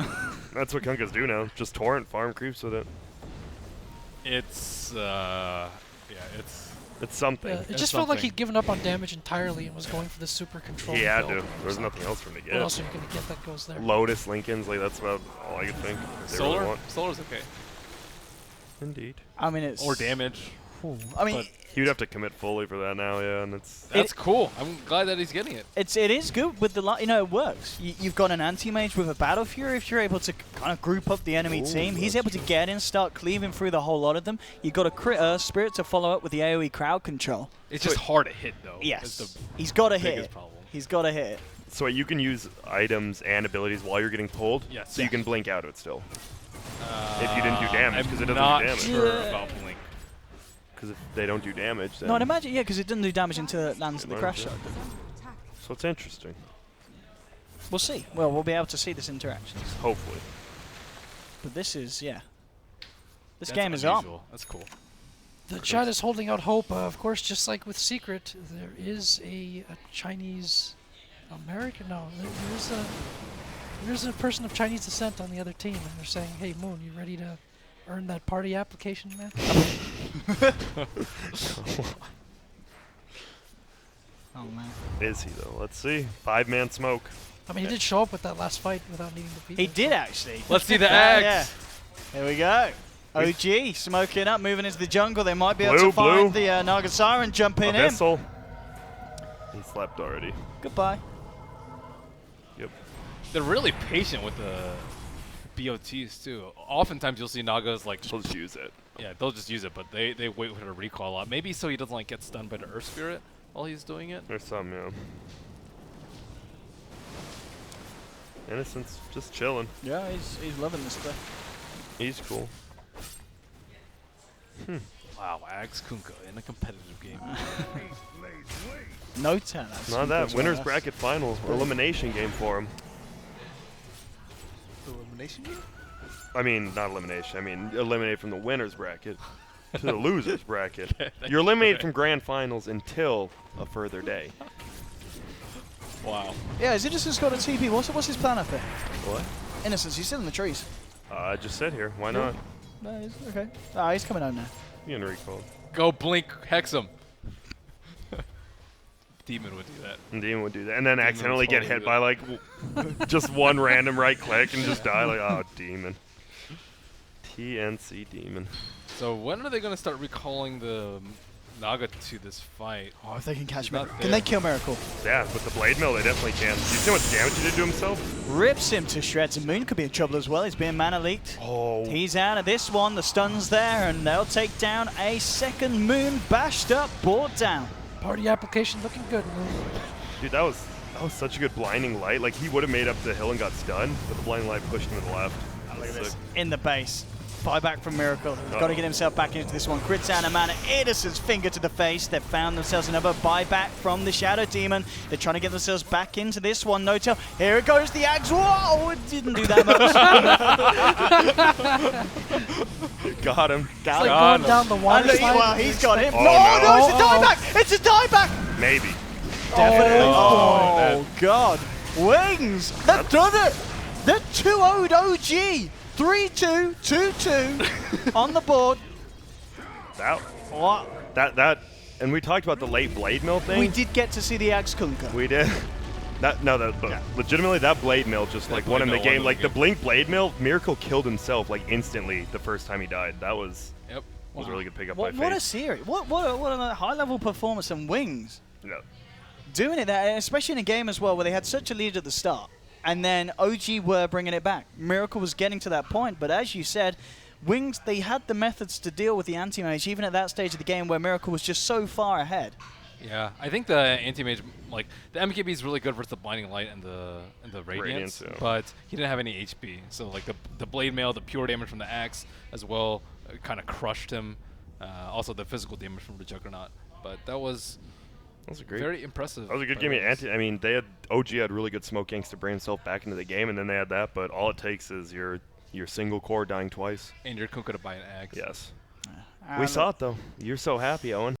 That's what Kunkkas do now. Just torrent, farm creeps with it. It's It's something. Yeah, it That's just felt like something. he'd given up on damage entirely and was going for the super control. He had to. build. There was nothing else for him to What else get. are you going to get that goes there? Lotus, Lincolns, like that's about all I could think. If they really solar. want. Solar's okay. Indeed. I mean, it's Or damage. I mean, But He'd have to commit fully for that now, yeah, and that's cool. I'm glad that he's getting it. it is good with the it works. You've got an anti-mage with a Battle Fury. If you're able to kind of group up the enemy team, he's able to get in, start cleaving through the whole lot of them. You've got a Critter Spirit to follow up with the AoE crowd control. It's just hard to hit, though. Yes, That's the he's got to hit biggest it. problem. He's got to hit it. so you can use items and abilities while you're getting pulled. Yes. So you can blink out of it still. If you didn't do damage, because it doesn't I'm do not damage. sure about Blink. Because if they don't do damage, then No, I'd imagine, because it doesn't do damage until it lands It the lands, crash yeah. shot. So it's interesting. We'll see. Well, we'll be able to see this interaction. Hopefully. But this is, this That's game is on. unusual. That's cool. The chat is holding out hope. Of course, just like with Secret, there is a Chinese American. No, there's a person of Chinese descent on the other team, and they're saying, "Hey, Moon, you ready to earn that party application, man?" Oh, man. Is he, though? Let's see. 5-man smoke. I mean, he did show up with that last fight without needing to beat He him, did, so- actually. Let's see the Yeah. axe. Here we go. OG smoking up, moving into the jungle. They might be able Blue, to find blue. the Naga Siren jumping in. Abyssal. He slept already. Goodbye. Yep. They're really patient with the BOTs, too. Oftentimes, you'll see Nagas, like, So just use it. yeah, they'll just use it, but they wait for the recall a lot. Maybe so he doesn't, like, get stunned by the Earth Spirit while he's doing it. There's some, yeah. Innocent's just chilling. Yeah, he's loving this play. He's cool. Wow, Axe Kunkka in a competitive game. No turn. Not that. Winner's bracket final. Elimination game for him. Elimination game? I mean, not elimination. I mean, eliminate from the winner's bracket to the loser's bracket. You're eliminated from grand finals until a further day. Wow. Yeah, is Innocence got a TP? What's his plan up there? What? Innocence, he's still in the trees. Just sit here. Why not? No, he's okay. Ah, he's coming home now. You can recall. Go Blink Hex him. Demon would do that. And Demon would do that. And then Demon accidentally would get totally hit do by, like, just one random right click and just die. Like, oh, Demon. TNC Demon. So when are they going to start recalling the Naga to this fight? Oh, if they can catch He's not Miracle. there. Can they kill Miracle? Yeah, with the Blade Mill, they definitely can. Do you see how much damage he did to himself? Rips him to shreds, and Moon could be in trouble as well. He's being mana leaked. Oh. He's out of this one. The stun's there, and they'll take down a second Moon. Bashed up, brought down. Party application looking good, Moon. Dude, that was such a good blinding light. Like, he would have made up the hill and got stunned, but the blinding light pushed him to the left. Look at Sick. this. In the base. Buyback from Miracle. He's got to get himself back into this one. Crits down a mana. Innocent's finger to the face. They've found themselves another buyback from the Shadow Demon. They're trying to get themselves back into this one. No tell. Here it goes. The Axe. Whoa! It didn't do that much. Got him. It's Got like him. going down the water And look, slide. well, he's got him. Oh, no, no. it's a dieback. It's a dieback. Maybe. Definitely. Oh, Oh, God. Wings. They've done it. They're 2-0'd OG. 3-2, 2-2 on the board. That, What? and we talked about the late Blade Mill thing. We did get to see the Axe Kunkka. We did. Legitimately, that Blade Mill just That like won him the Blade Mill game. won Like the the game. Blink Blade Mill, Miracle killed himself like instantly the first time he died. That was Yep. a really good pickup What by a Face. series. What a high-level performance and Wings. No. Doing it there, especially in a game as well where they had such a lead at the start. And then OG were bringing it back. Miracle was getting to that point, but as you said, Wings, they had the methods to deal with the anti-mage, even at that stage of the game where Miracle was just so far ahead. Yeah, I think the anti-mage, like, the MKB is really good versus the Blinding Light and the Radiance, Radiance, yeah. but he didn't have any HP. So, like, the Blade Mail, the pure damage from the Axe as well, kind of crushed him. Also, the physical damage from the Juggernaut. But that was a great. very impressive. That was a good by game. Wings. I mean, OG had really good smoke ganks to bring himself back into the game, and then they had that. But all it takes is your single core dying twice. And you're Kunkka to buy an Axe. Yes. We saw it though. You're so happy, Owen.